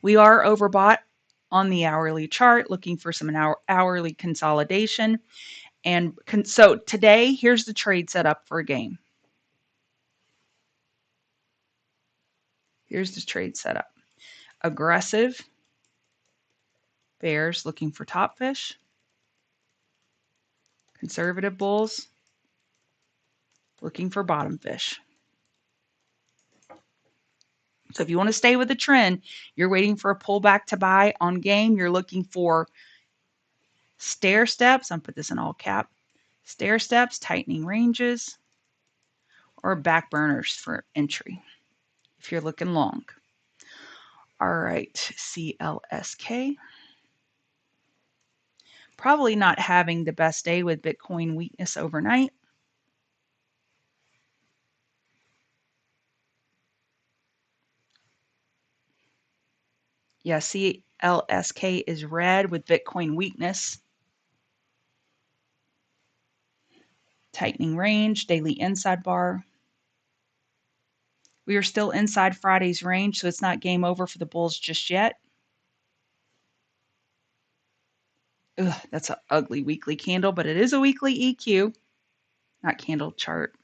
We are overbought on the hourly chart, looking for some hourly consolidation. And so today, here's the trade setup for a game. Here's the trade setup. Aggressive bears looking for top fish. Conservative bulls looking for bottom fish. So if you want to stay with the trend, you're waiting for a pullback to buy on game. You're looking for stair steps. I'll put this in all cap. Stair steps, tightening ranges, or back burners for entry if you're looking long. All right, CLSK. Probably not having the best day with Bitcoin weakness overnight. Yeah, CLSK is red with Bitcoin weakness. Tightening range, daily inside bar. We are still inside Friday's range, so it's not game over for the bulls just yet. Ugh, that's an ugly weekly candle, but it is a weekly EQ, not candle chart.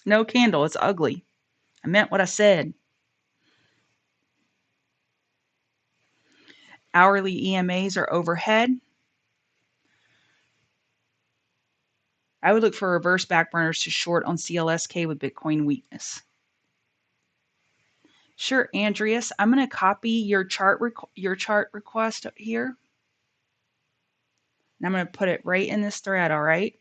No candle, it's ugly. I meant what I said. Hourly EMAs are overhead. I would look for reverse backburners to short on CLSK with Bitcoin weakness. Sure, Andreas. I'm going to copy your chart request here. And I'm going to put it right in this thread, all right?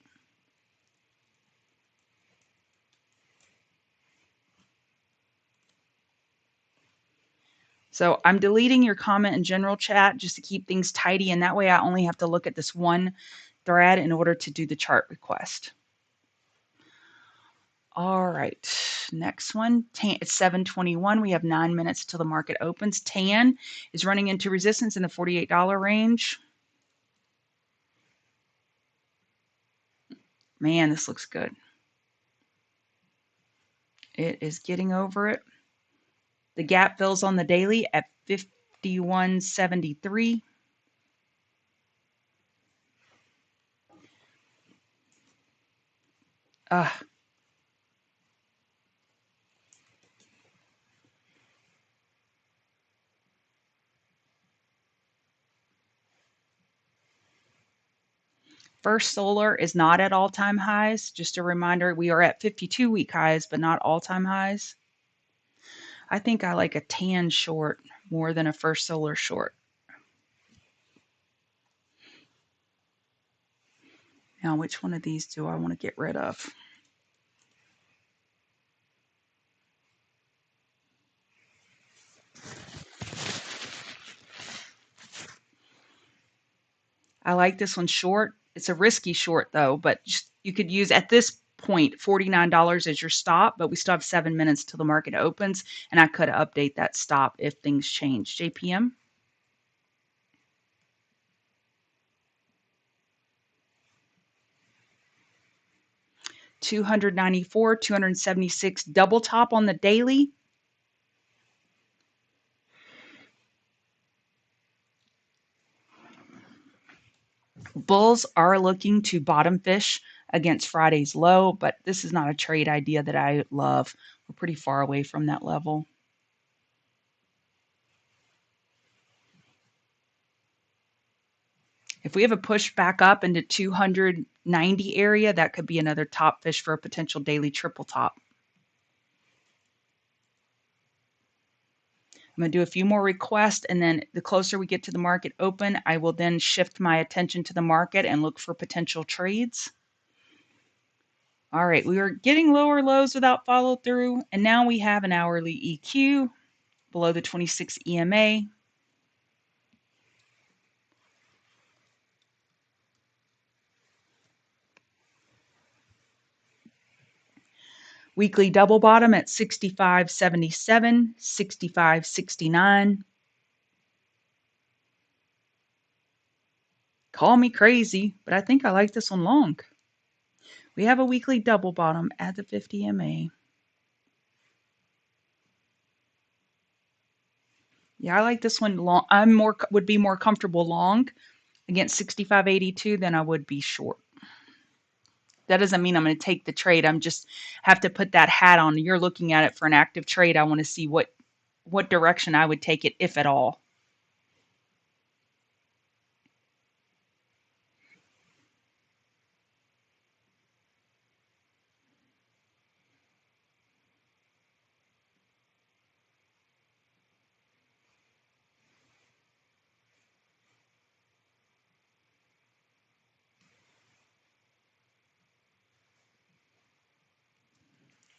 So I'm deleting your comment in general chat just to keep things tidy, and that way I only have to look at this one thread in order to do the chart request. All right, next one. It's 7:21. We have 9 minutes till the market opens. TAN is running into resistance in the $48 range. Man, this looks good. It is getting over it. The gap fills on the daily at 51.73. First Solar is not at all-time highs. Just a reminder, we are at 52-week highs, but not all-time highs. I think I like a TAN short more than a First Solar short. Now, which one of these do I want to get rid of? I like this one short. It's a risky short, though, but you could use, at this point, $49 as your stop, but we still have 7 minutes till the market opens, and I could update that stop if things change. JPM? $294, $276 double top on the daily. Bulls are looking to bottom fish against Friday's low, but this is not a trade idea that I love. We're pretty far away from that level. If we have a push back up into 290 area, that could be another top fish for a potential daily triple top. I'm going to do a few more requests, and then the closer we get to the market open, I will then shift my attention to the market and look for potential trades. All right, we were getting lower lows without follow through, and now we have an hourly EQ below the 26 EMA. Weekly double bottom at 65.77, 65.69. Call me crazy, but I think I like this one long. We have a weekly double bottom at the 50 MA. Yeah, I like this one long. Would be more comfortable long against 65.82 than I would be short. That doesn't mean I'm going to take the trade. I'm just have to put that hat on. You're looking at it for an active trade. I want to see what direction I would take it, if at all.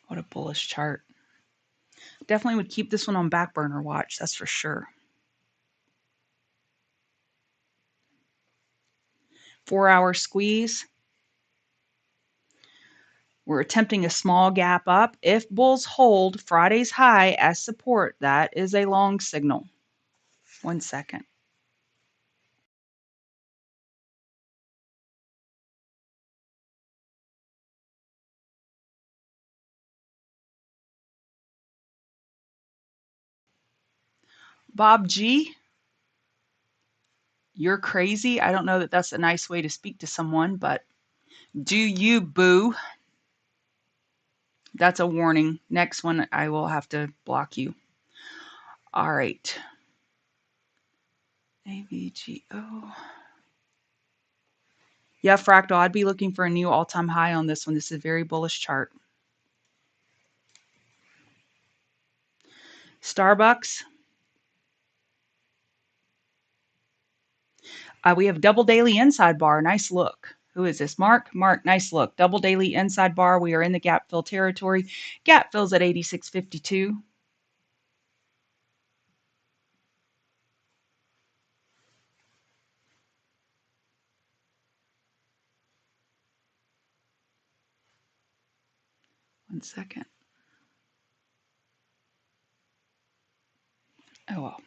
What a bullish chart. Definitely would keep this one on back burner watch, that's for sure. 4-hour squeeze. We're attempting a small gap up. If bulls hold Friday's high as support, that is a long signal. 1 second. Bob G, you're crazy. I don't know that that's a nice way to speak to someone, but do you, boo? That's a warning. Next one, I will have to block you. All right. AVGO. Yeah, Fractal, I'd be looking for a new all-time high on this one. This is a very bullish chart. Starbucks. We have double daily inside bar. Nice look. Who is this? Mark? Mark, nice look. Double daily inside bar. We are in the gap fill territory. Gap fills at 86.52. One second. Oh, well.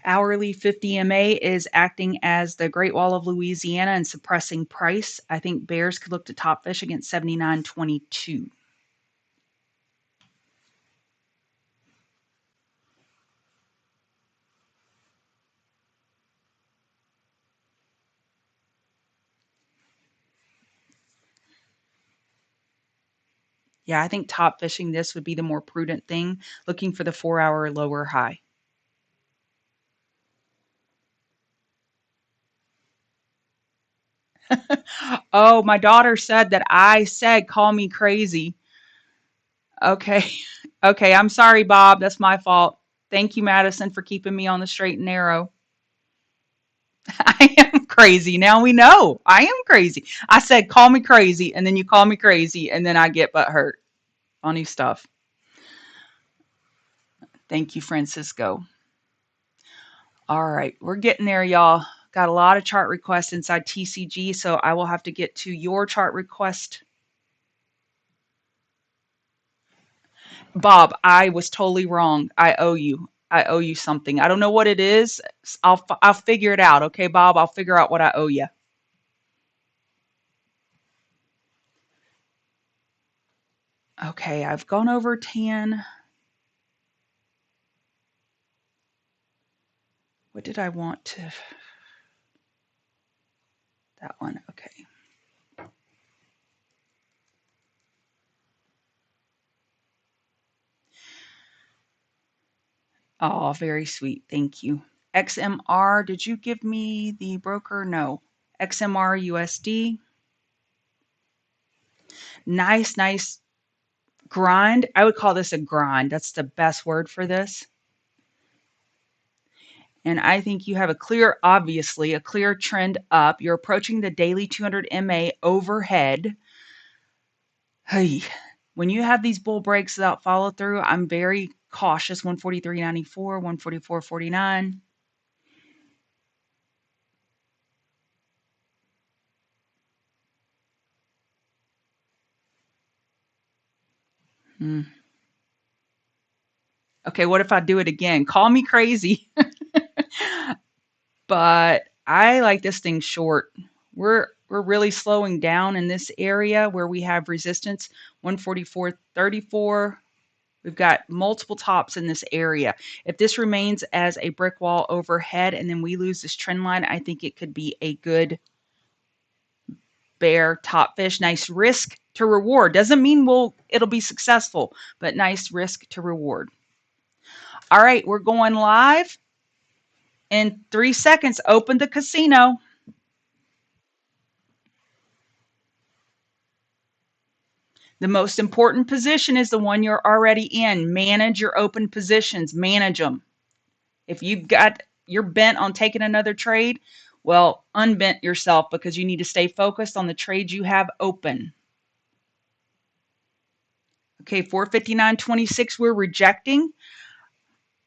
Hourly 50 MA is acting as the Great Wall of Louisiana and suppressing price. I think bears could look to top fish against 79.22. Yeah, I think top fishing this would be the more prudent thing, looking for the 4-hour lower high. Oh, my daughter said that I said, call me crazy. Okay. Okay. I'm sorry, Bob. That's my fault. Thank you, Madison, for keeping me on the straight and narrow. I am crazy. Now we know I am crazy. I said, call me crazy. And then you call me crazy. And then I get butt hurt. Funny stuff. Thank you, Francisco. All right. We're getting there, y'all. Got a lot of chart requests inside TCG. So I will have to get to your chart request. Bob, I was totally wrong. I owe you. I owe you something. I don't know what it is. I'll figure it out. Okay, Bob, I'll figure out what I owe you. Okay, I've gone over 10. What did I want to? That one. Okay. Oh, very sweet. Thank you. XMR, did you give me the broker? No. XMR USD. Nice, nice grind. I would call this a grind. That's the best word for this. And I think you have obviously, a clear trend up. You're approaching the daily 200 MA overhead. Hey, when you have these bull breaks without follow through, I'm very cautious. 143.94, 144.49. Okay, what if I do it again? Call me crazy. But I like this thing short. We're really slowing down in this area where we have resistance 144.34. We've got multiple tops in this area. If this remains as a brick wall overhead and then we lose this trend line, I think it could be a good bear top fish. Nice risk to reward. Doesn't mean it'll be successful, but nice risk to reward. All right, we're going live. In 3 seconds, open the casino. The most important position is the one you're already in. Manage your open positions, manage them. If you're bent on taking another trade, Well, unbent yourself because you need to stay focused on the trades you have open. Okay, 459.26 we're rejecting.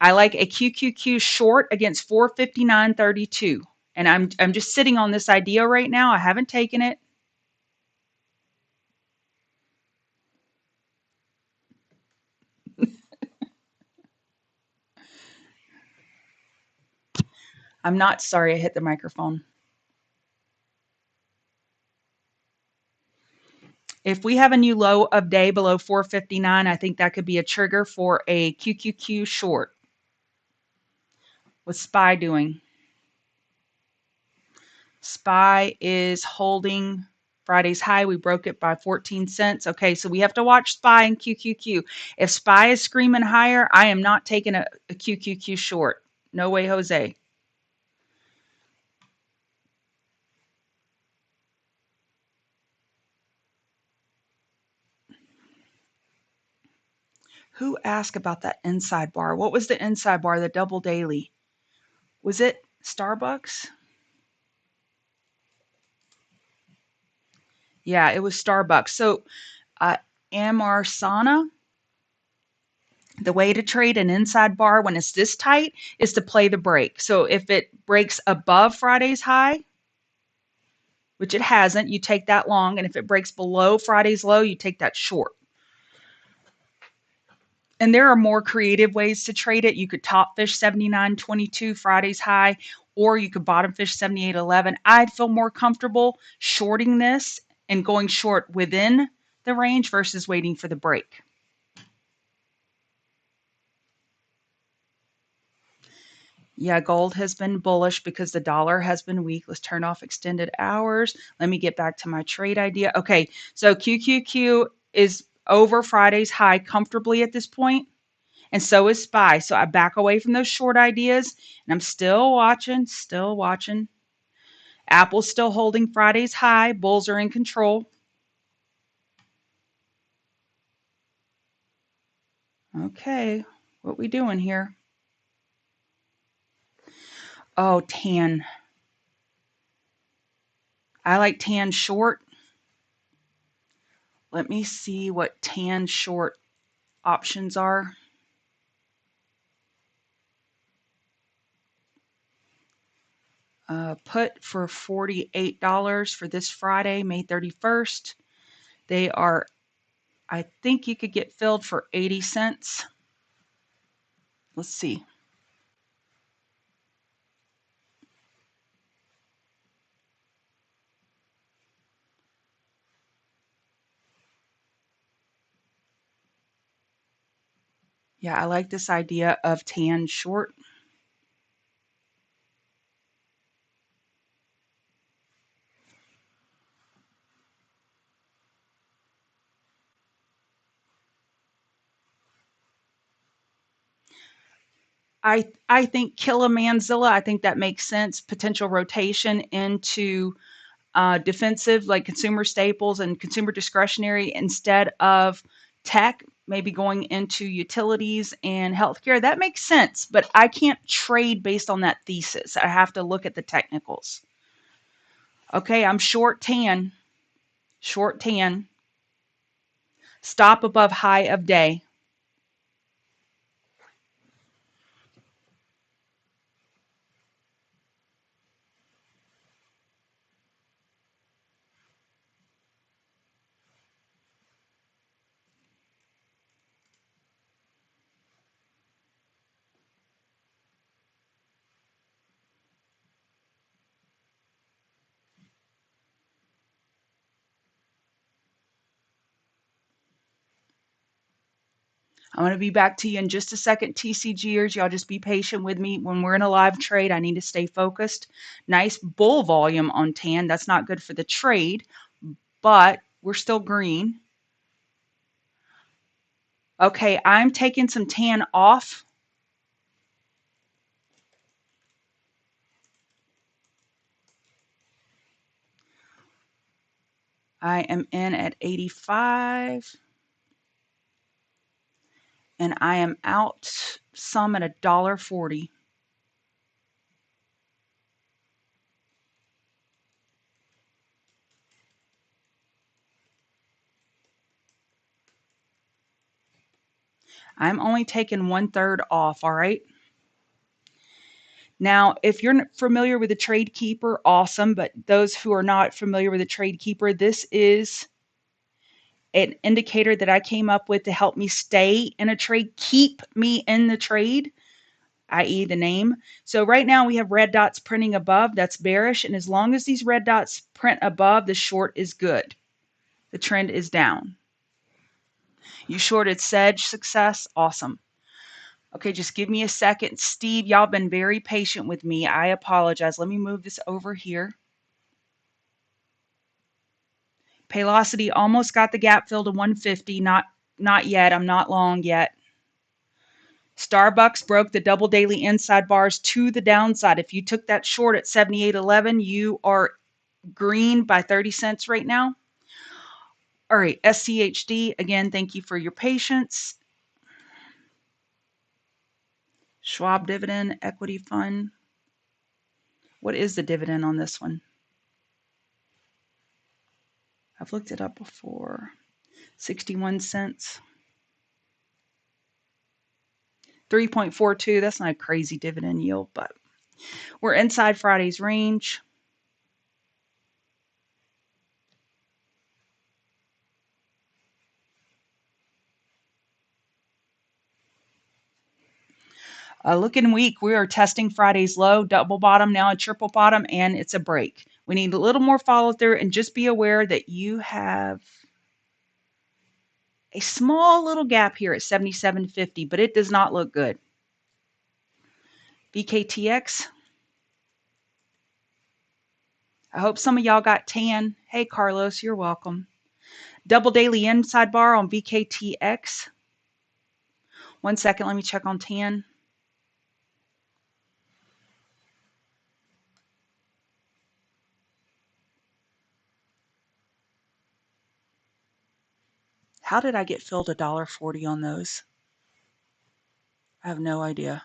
I like a QQQ short against 459.32. And I'm just sitting on this idea right now. I haven't taken it. I'm not sorry I hit the microphone. If we have a new low of day below 459, I think that could be a trigger for a QQQ short. What's SPY doing? SPY is holding Friday's high. We broke it by 14 cents. Okay, so we have to watch SPY and QQQ. If SPY is screaming higher, I am not taking a QQQ short. No way, Jose. Who asked about that inside bar? What was the inside bar, the double daily? Was it Starbucks? Yeah, it was Starbucks. So, Amarsana, the way to trade an inside bar when it's this tight is to play the break. So if it breaks above Friday's high, which it hasn't, you take that long. And if it breaks below Friday's low, you take that short. And there are more creative ways to trade it. You could top fish 79.22 Friday's high, or you could bottom fish 78.11. I'd feel more comfortable shorting this and going short within the range versus waiting for the break. Yeah, gold has been bullish because the dollar has been weak. Let's turn off extended hours. Let me get back to my trade idea. Okay, so QQQ is over Friday's high comfortably at this point, and so is SPY. So I back away from those short ideas, and I'm still watching, still watching. Apple's still holding Friday's high. Bulls are in control. Okay, what we doing here? Oh, tan. I like tan short. Let me see what tan short options are. Put for $48 for this Friday, May 31st. They are, I think you could get filled for 80 cents. Let's see. Yeah, I like this idea of tan short. I think Killamanzilla, I think that makes sense. Potential rotation into defensive, like consumer staples and consumer discretionary instead of tech, maybe going into utilities and healthcare. That makes sense, but I can't trade based on that thesis. I have to look at the technicals. Okay, I'm short tan, short tan. Stop above high of day. I'm going to be back to you in just a second, TCGers. Y'all just be patient with me. When we're in a live trade, I need to stay focused. Nice bull volume on tan. That's not good for the trade, but we're still green. Okay, I'm taking some tan off. I am in at 85. And I am out some at $1.40. I'm only taking 1/3 off, all right? Now, if you're familiar with the Trade Keeper, awesome. But those who are not familiar with the Trade Keeper, this is an indicator that I came up with to help me stay in a trade, keep me in the trade, i.e. the name. So right now we have red dots printing above. That's bearish. And as long as these red dots print above, the short is good. The trend is down. You shorted Sedge success. Awesome. Okay, just give me a second. Steve, y'all been very patient with me. I apologize. Let me move this over here. Paylocity almost got the gap filled to 150. Not yet. I'm not long yet. Starbucks broke the double daily inside bars to the downside. If you took that short at 78.11, you are green by 30 cents right now. All right, SCHD, again, thank you for your patience. Schwab Dividend Equity Fund. What is the dividend on this one? I've looked it up before. 61 cents. 3.42, that's not a crazy dividend yield, but we're inside Friday's range. Looking weak, we are testing Friday's low, double bottom, now a triple bottom, and it's a break. We need a little more follow through, and just be aware that you have a small little gap here at 77.50, but it does not look good. VKTX. I hope some of y'all got tan. Hey, Carlos, you're welcome. Double daily inside bar on VKTX. 1 second, let me check on tan. How did I get filled $1.40 on those? I have no idea.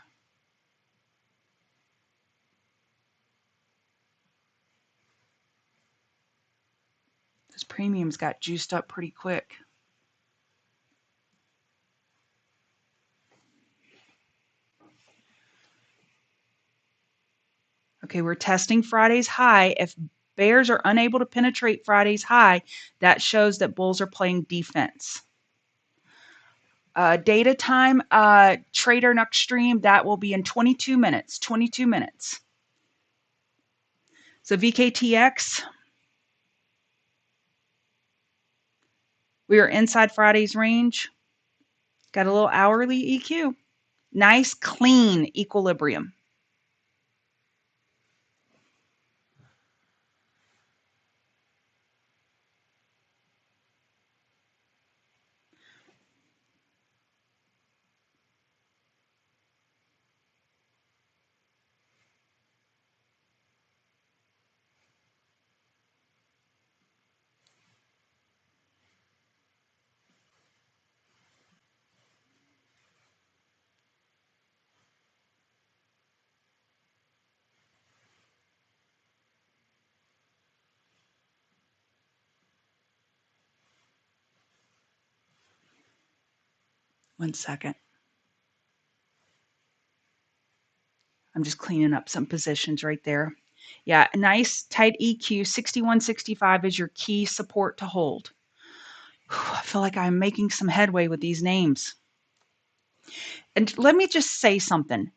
Those premiums got juiced up pretty quick. Okay, we're testing Friday's high. If bears are unable to penetrate Friday's high, that shows that bulls are playing defense. Data time, trader next stream, that will be in 22 minutes. 22 minutes. So VKTX, we are inside Friday's range. Got a little hourly EQ. Nice, clean equilibrium. One second. I'm just cleaning up some positions right there. Yeah, a nice tight EQ. 61.65 is your key support to hold. Whew, I feel like I'm making some headway with these names. And let me just say something.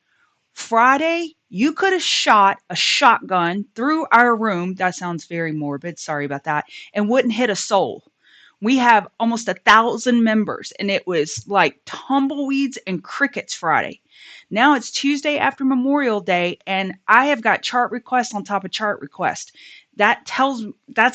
Friday, you could have shot a shotgun through our room. That sounds very morbid. Sorry about that. And wouldn't hit a soul. We have almost 1,000 members, and it was like tumbleweeds and crickets Friday. Now it's Tuesday after Memorial Day, and I have got chart requests on top of chart requests. That's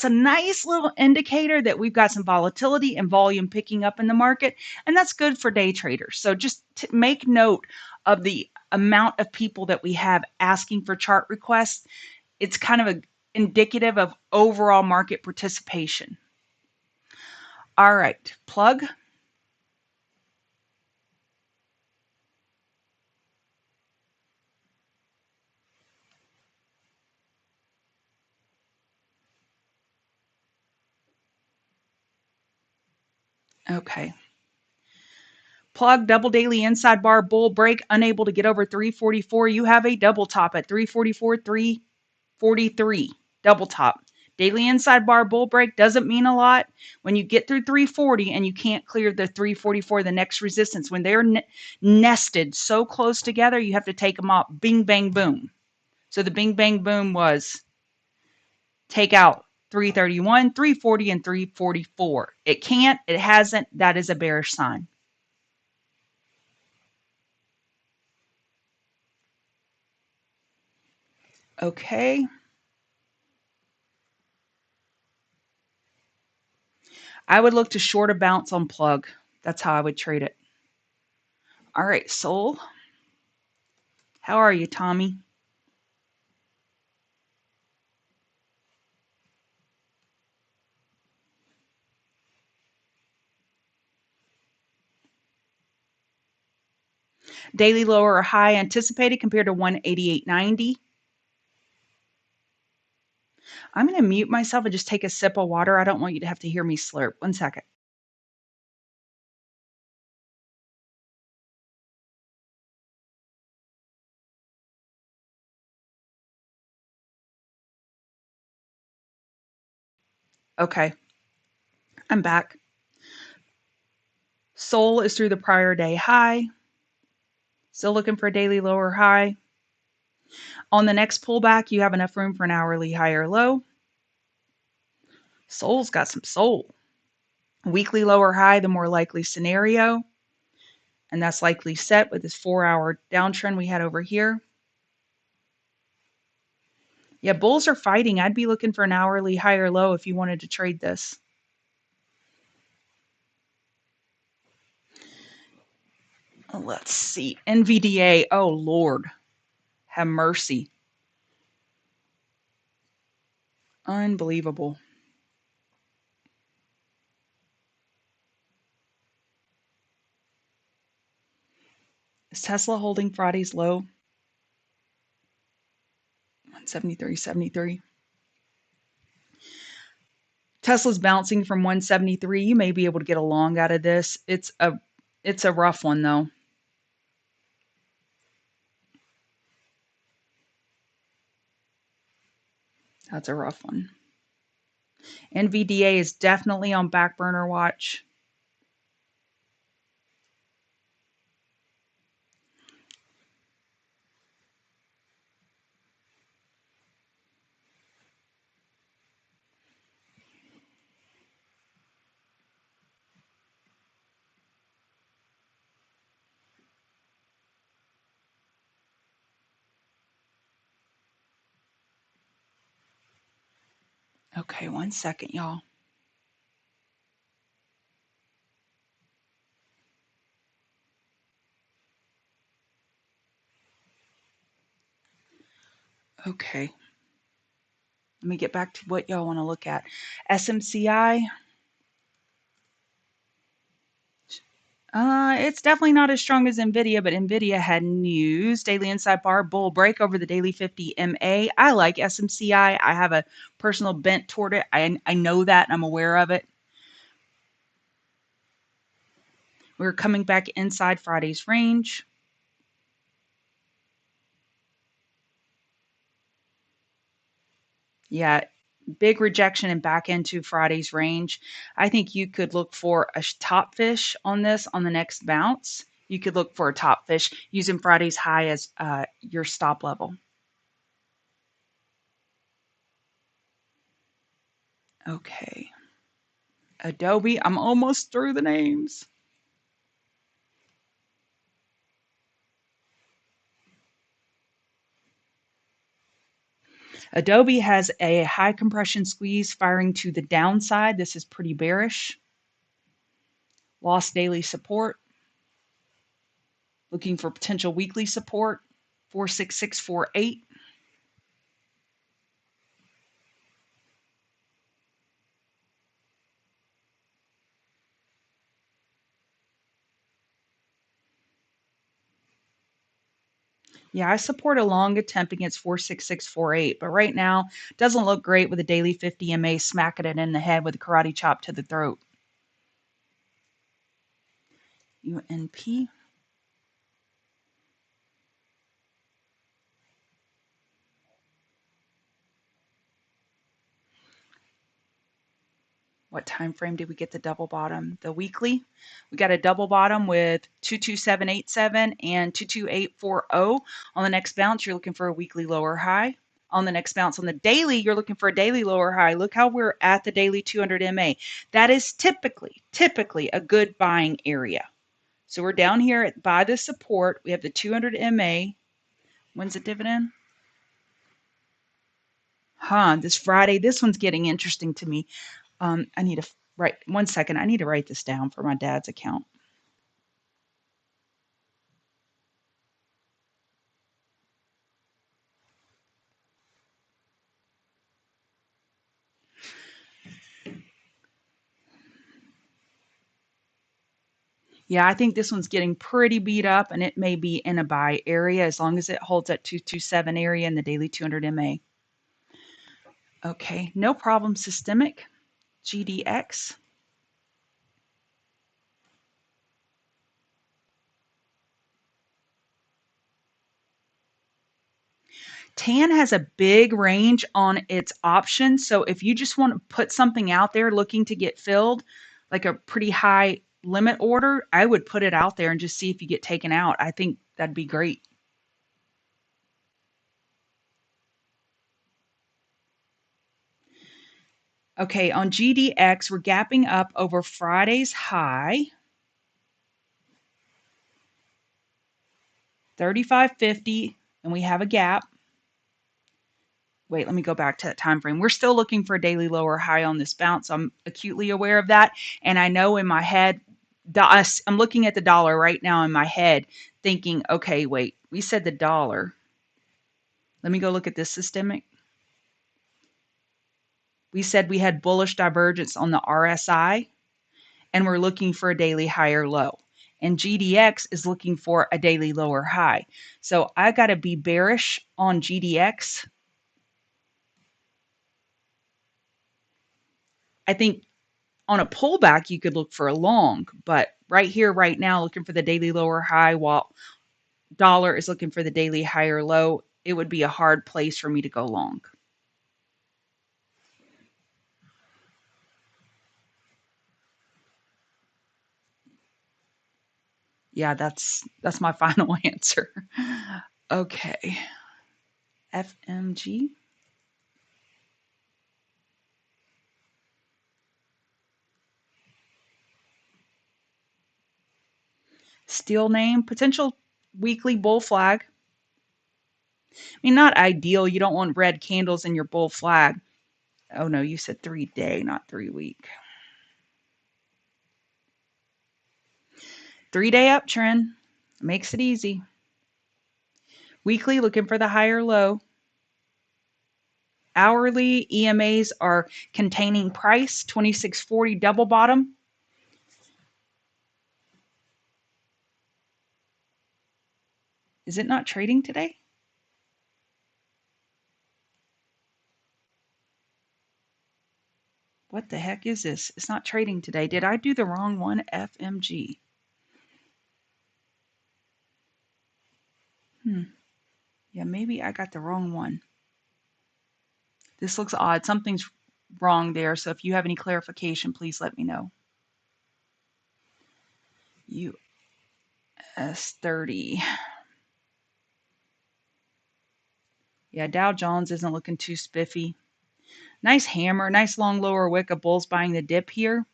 a nice little indicator that we've got some volatility and volume picking up in the market, and that's good for day traders. So just make note of the amount of people that we have asking for chart requests. It's kind of indicative of overall market participation. All right, plug. Okay. Plug, double daily inside bar, bull break, unable to get over 344. You have a double top at 344, 343. Double top. Daily inside bar, bull break doesn't mean a lot. When you get through 340 and you can't clear the 344, the next resistance, when they're nested so close together, you have to take them off. Bing, bang, boom. So the bing, bang, boom was take out 331, 340, and 344. It can't, it hasn't. That is a bearish sign. Okay. I would look to short a bounce on plug. That's how I would trade it. All right, Soul. How are you, Tommy? Daily lower or high anticipated compared to 188.90. I'm going to mute myself and just take a sip of water. I don't want you to have to hear me slurp. 1 second. Okay, I'm back. Soul is through the prior day high. Still looking for a daily lower high. On the next pullback, you have enough room for an hourly high or low. Soul's got some soul. Weekly lower high, the more likely scenario. And that's likely set with this 4-hour downtrend we had over here. Yeah, bulls are fighting. I'd be looking for an hourly high or low if you wanted to trade this. Let's see. NVDA. Oh, Lord. Have mercy. Unbelievable. Is Tesla holding Friday's low? 173.73. Tesla's bouncing from 173. You may be able to get a long out of this. It's a rough one though. That's a rough one. NVDA is definitely on back burner watch. Okay, 1 second, y'all. Okay. Let me get back to what y'all want to look at. SMCI. It's definitely not as strong as NVIDIA, but NVIDIA had news. Daily inside bar, bull break over the daily 50 MA. I like SMCI. I have a personal bent toward it. I know that and I'm aware of it. We're coming back inside Friday's range. Yeah, big rejection and back into Friday's range. I think you could look for a top fish on this on the next bounce. You could look for a top fish using Friday's high as your stop level. Okay. Adobe, I'm almost through the names. Adobe has a high compression squeeze firing to the downside. This is pretty bearish. Lost daily support. Looking for potential weekly support. 46648. Yeah, I support a long attempt against 46648, but right now doesn't look great with a daily 50 MA smacking it in the head with a karate chop to the throat. UNP. What time frame did we get the double bottom? The weekly. We got a double bottom with 22787 and 22840. On the next bounce, you're looking for a weekly lower high. On the next bounce on the daily, you're looking for a daily lower high. Look how we're at the daily 200 MA. That is typically a good buying area. So we're down here by the support. We have the 200 MA. When's the dividend? This Friday. This one's getting interesting to me. I need to write 1 second. I need to write this down for my dad's account. Yeah, I think this one's getting pretty beat up, and it may be in a buy area as long as it holds at 227 area in the daily 200 MA. Okay, no problem. Systemic, GDX. TAN has a big range on its options. So if you just want to put something out there looking to get filled, like a pretty high limit order, I would put it out there and just see if you get taken out. I think that'd be great. Okay, on GDX, we're gapping up over Friday's high, 35.50, and we have a gap. Wait, let me go back to that time frame. We're still looking for a daily lower high on this bounce. I'm acutely aware of that, and I know in my head, I'm looking at the dollar right now in my head, thinking, okay, wait, we said the dollar. Let me go look at this systemic. We said we had bullish divergence on the RSI, and we're looking for a daily higher low. And GDX is looking for a daily lower high. So I got to be bearish on GDX. I think on a pullback, you could look for a long, but right here, right now, looking for the daily lower high while dollar is looking for the daily higher low, it would be a hard place for me to go long. Yeah, that's my final answer. Okay. FMG. Steel name, potential weekly bull flag. I mean, not ideal. You don't want red candles in your bull flag. Oh no, you said 3-day, not 3-week. 3-day uptrend makes it easy. Weekly, looking for the higher low. Hourly EMAs are containing price, 2640 double bottom. Is it not trading today? What the heck is this? It's not trading today. Did I do the wrong one? FMG. Yeah, maybe I got the wrong one. This looks odd. Something's wrong there. So if you have any clarification, please let me know. US 30. Yeah, Dow Jones isn't looking too spiffy. Nice hammer, nice long lower wick of bulls buying the dip here.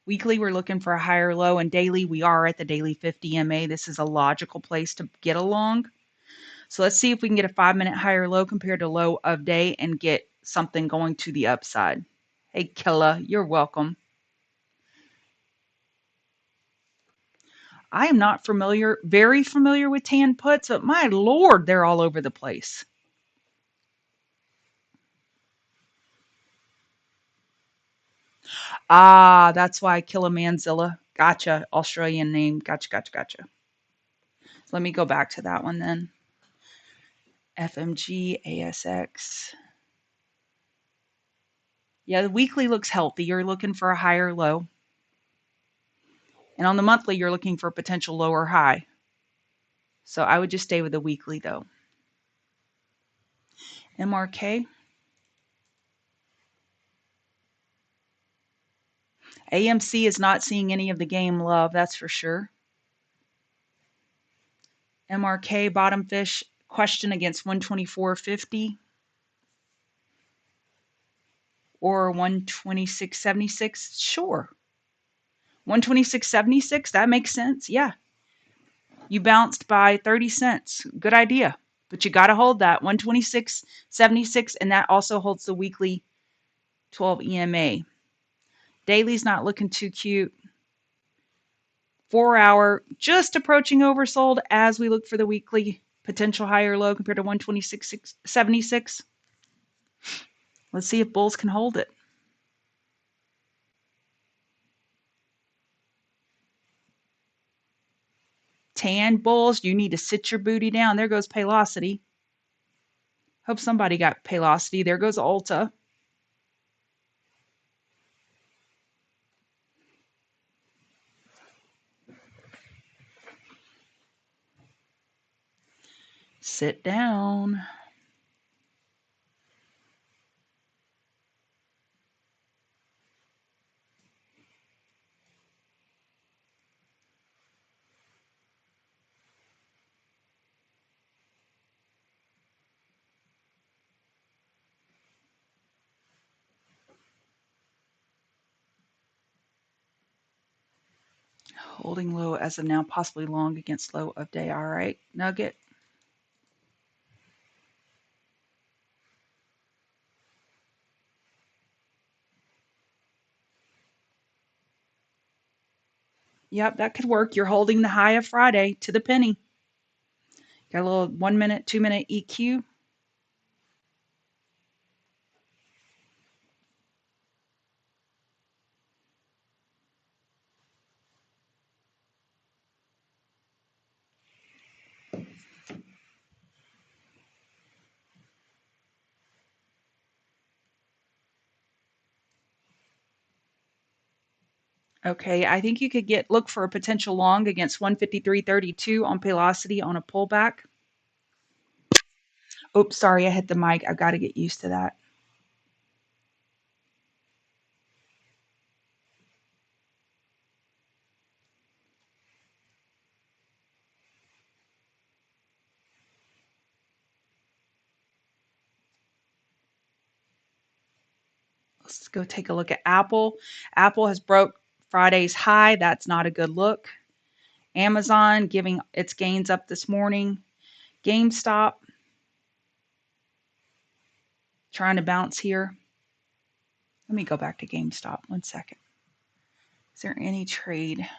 Weekly, we're looking for a higher low, and daily, we are at the daily 50 MA. This is a logical place to get along. So let's see if we can get a 5-minute higher low compared to low of day and get something going to the upside. Hey, Killa, you're welcome. I am not very familiar with tan puts, but my Lord, they're all over the place. Ah, that's why Killamanzilla. Gotcha. Australian name. Gotcha. So let me go back to that one then. FMG, ASX. Yeah, the weekly looks healthy. You're looking for a higher low. And on the monthly, you're looking for a potential lower high. So I would just stay with the weekly though. MRK. AMC is not seeing any of the game love, that's for sure. MRK bottom fish question against 124.50 or 126.76. Sure. 126.76, that makes sense. Yeah. You bounced by 30 cents. Good idea. But you got to hold that 126.76, and that also holds the weekly 12 EMA. Daily's not looking too cute. 4 hour just approaching oversold as we look for the weekly potential higher low compared to 126.76. Let's see if bulls can hold it. Tan bulls, you need to sit your booty down. There goes Paylocity. Hope somebody got Paylocity. There goes Ulta. Sit down. Holding low as of now, possibly long against low of day. All right, Nugget. Yep, that could work. You're holding the high of Friday to the penny. Got a little 1 minute, 2 minute EQ. Okay, I think you could look for a potential long against 153.32 on Paylocity on a pullback. Oops, sorry, I hit the mic. I've got to get used to that. Let's go take a look at Apple. Apple has broke Friday's high. That's not a good look. Amazon giving its gains up this morning. GameStop trying to bounce here. Let me go back to GameStop 1 second. Is there any trade?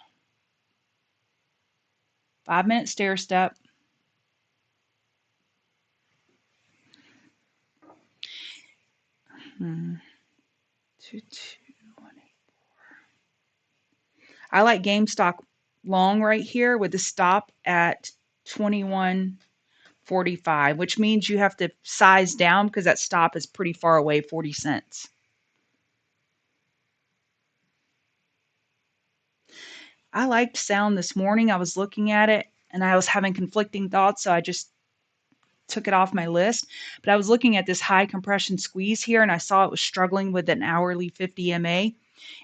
5 minute stair step. Hmm. 22184. I like GameStop long right here with the stop at 21.45, which means you have to size down because that stop is pretty far away, 40 cents. I liked sound this morning. I was looking at it and I was having conflicting thoughts, so I just took it off my list. But I was looking at this high compression squeeze here and I saw it was struggling with an hourly 50 MA.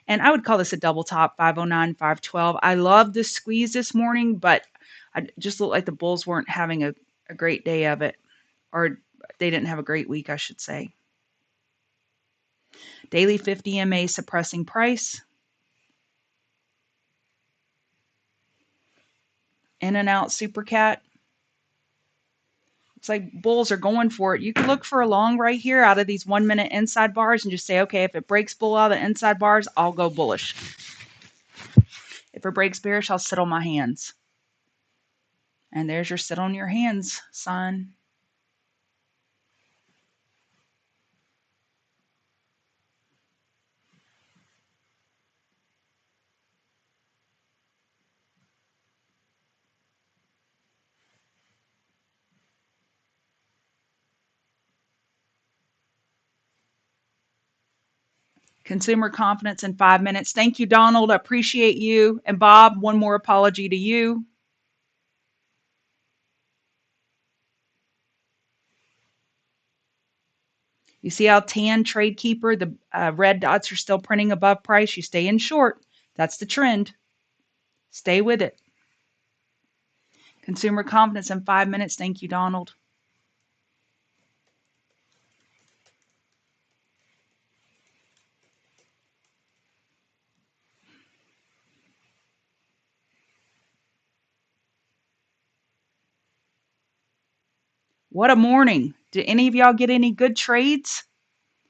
And I would call this a double top, 509, 512. I love this squeeze this morning, but I just looked like the bulls weren't having a great day of it, or they didn't have a great week, I should say. Daily 50 MA suppressing price. In and out super cat. It's like bulls are going for it. You can look for a long right here out of these 1 minute inside bars and just say, okay, if it breaks bull out of the inside bars, I'll go bullish. If it breaks bearish, I'll sit on my hands. And there's your sit on your hands sign. Consumer confidence in 5 minutes. Thank you, Donald. I appreciate you. And Bob, one more apology to you. You see how tan trade keeper, the red dots are still printing above price. You stay in short. That's the trend. Stay with it. Consumer confidence in 5 minutes. Thank you, Donald. What a morning. Did any of y'all get any good trades?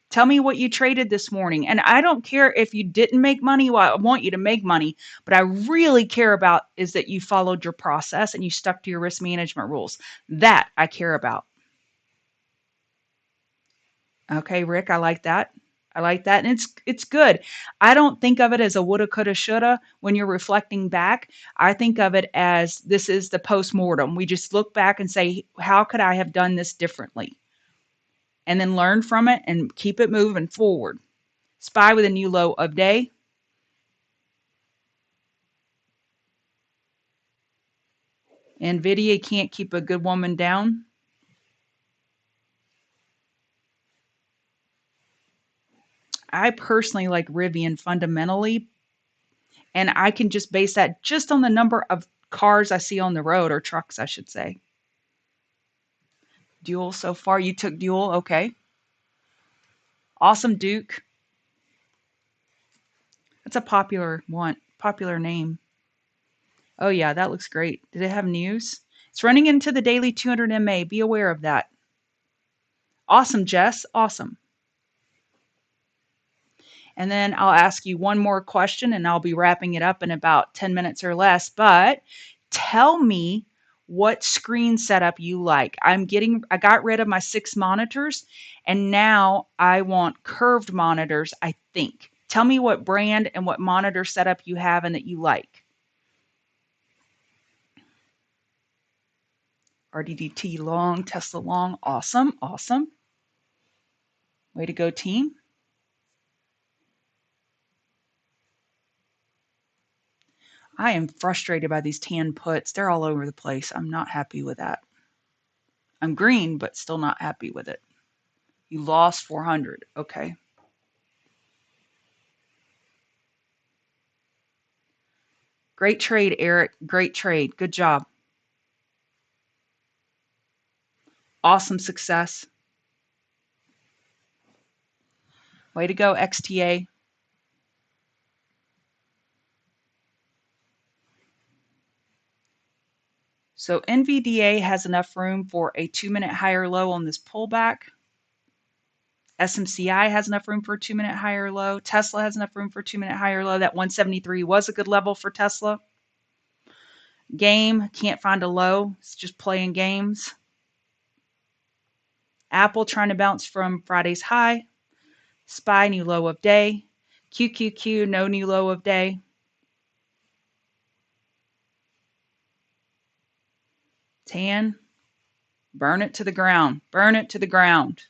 Tell me what you traded this morning. And I don't care if you didn't make money. Well, I want you to make money. But I really care about is that you followed your process and you stuck to your risk management rules. That I care about. Okay, Rick, I like that. I like that. And it's good. I don't think of it as a woulda, coulda, shoulda when you're reflecting back. I think of it as this is the post-mortem. We just look back and say, how could I have done this differently? And then learn from it and keep it moving forward. SPY with a new low of day. NVIDIA can't keep a good woman down. I personally like Rivian fundamentally, and I can just base that just on the number of cars I see on the road, or trucks, I should say. Dual so far. You took dual. Okay. Awesome, Duke. That's a popular name. Oh, yeah, that looks great. Did it have news? It's running into the daily 200 MA. Be aware of that. Awesome, Jess. Awesome. And then I'll ask you one more question and I'll be wrapping it up in about 10 minutes or less. But tell me what screen setup you like. I got rid of my 6 monitors and now I want curved monitors, I think. Tell me what brand and what monitor setup you have and that you like. RDDT long, Tesla long. Awesome, awesome. Way to go, team. I am frustrated by these tan puts. They're all over the place. I'm not happy with that. I'm green, but still not happy with it. You lost 400. Okay. Great trade, Eric. Great trade. Good job. Awesome success. Way to go, XTA. So NVDA has enough room for a 2-minute higher low on this pullback. SMCI has enough room for a 2-minute higher low. Tesla has enough room for a 2-minute higher low. That 173 was a good level for Tesla. Game, can't find a low. It's just playing games. Apple trying to bounce from Friday's high. SPY, new low of day. QQQ, no new low of day. Tan, burn it to the ground. Burn it to the ground.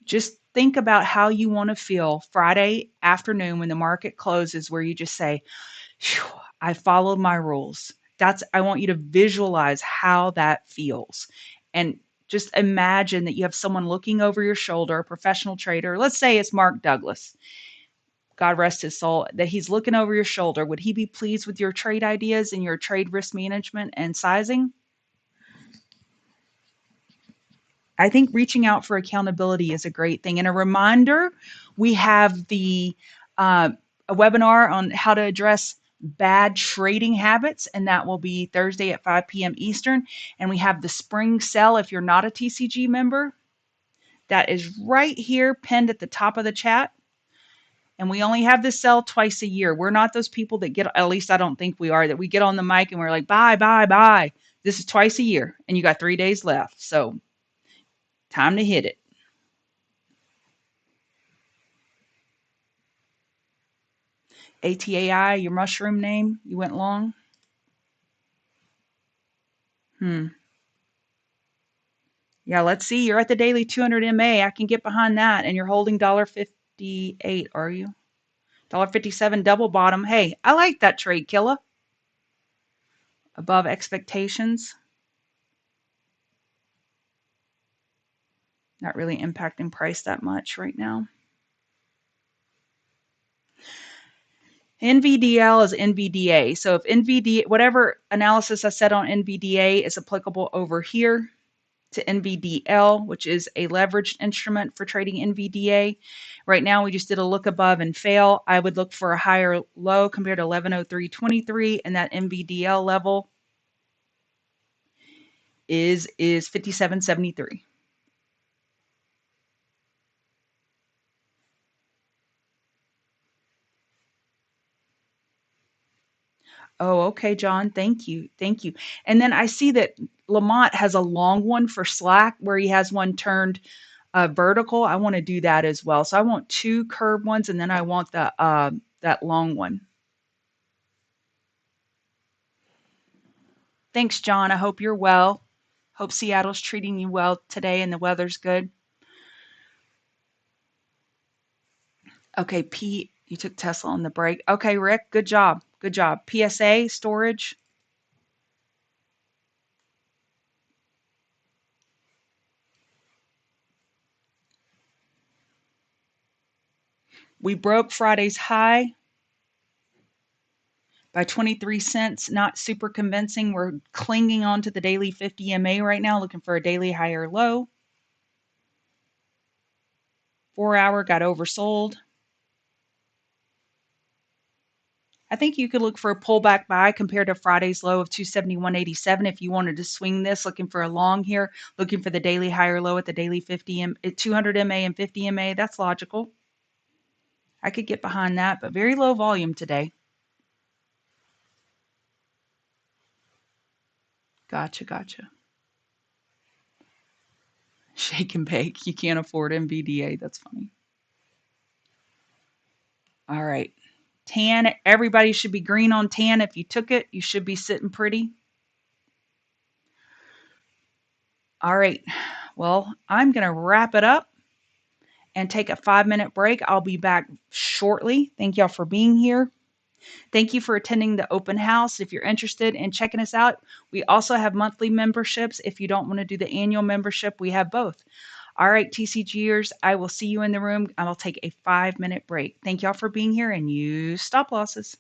Just think about how you want to feel Friday afternoon when the market closes, where you just say, I followed my rules. I want you to visualize how that feels. And just imagine that you have someone looking over your shoulder, a professional trader. Let's say it's Mark Douglas. God rest his soul, that he's looking over your shoulder. Would he be pleased with your trade ideas and your trade risk management and sizing? I think reaching out for accountability is a great thing. And a reminder, we have a webinar on how to address bad trading habits, and that will be Thursday at 5 p.m. Eastern. And we have the spring sale if you're not a TCG member. That is right here pinned at the top of the chat. And we only have this sell twice a year. We're not those people that at least I don't think we are, that we get on the mic and we're like, buy, buy, buy. This is twice a year and you got 3 days left. So time to hit it. ATAI, your mushroom name, you went long. Yeah, let's see. You're at the daily 200 MA. I can get behind that. And you're holding $1.58, are you? $1.57 double bottom. Hey, I like that trade, killer. Above expectations. Not really impacting price that much right now. NVDL is NVDA. So if NVDA, whatever analysis I said on NVDA is applicable over here to NVDL, which is a leveraged instrument for trading NVDA. Right now, we just did a look above and fail. I would look for a higher low compared to 1103.23, and that NVDL level is 57.73. Oh, okay, John. Thank you. Thank you. And then I see that Lamont has a long one for Slack where he has one turned vertical. I want to do that as well. So I want two curved ones, and then I want the that long one. Thanks, John. I hope you're well. Hope Seattle's treating you well today and the weather's good. Okay, Pete, you took Tesla on the break. Okay, Rick, good job. Good job. PSA, storage. We broke Friday's high by 23 cents. Not super convincing. We're clinging on to the daily 50 MA right now, looking for a daily higher low. 4-hour got oversold. I think you could look for a pullback buy compared to Friday's low of 271.87 if you wanted to swing this, looking for a long here, looking for the daily higher low at the daily 200 MA and 50 MA. That's logical. I could get behind that, but very low volume today. Gotcha. Shake and bake. You can't afford NVDA. That's funny. All right. Tan. Everybody should be green on tan. If you took it, you should be sitting pretty. All right. Well, I'm going to wrap it up and take a 5-minute break. I'll be back shortly. Thank y'all for being here. Thank you for attending the open house. If you're interested in checking us out, we also have monthly memberships. If you don't want to do the annual membership, we have both. All right, TCGers, I will see you in the room. I will take a 5-minute break. Thank y'all for being here and use stop losses.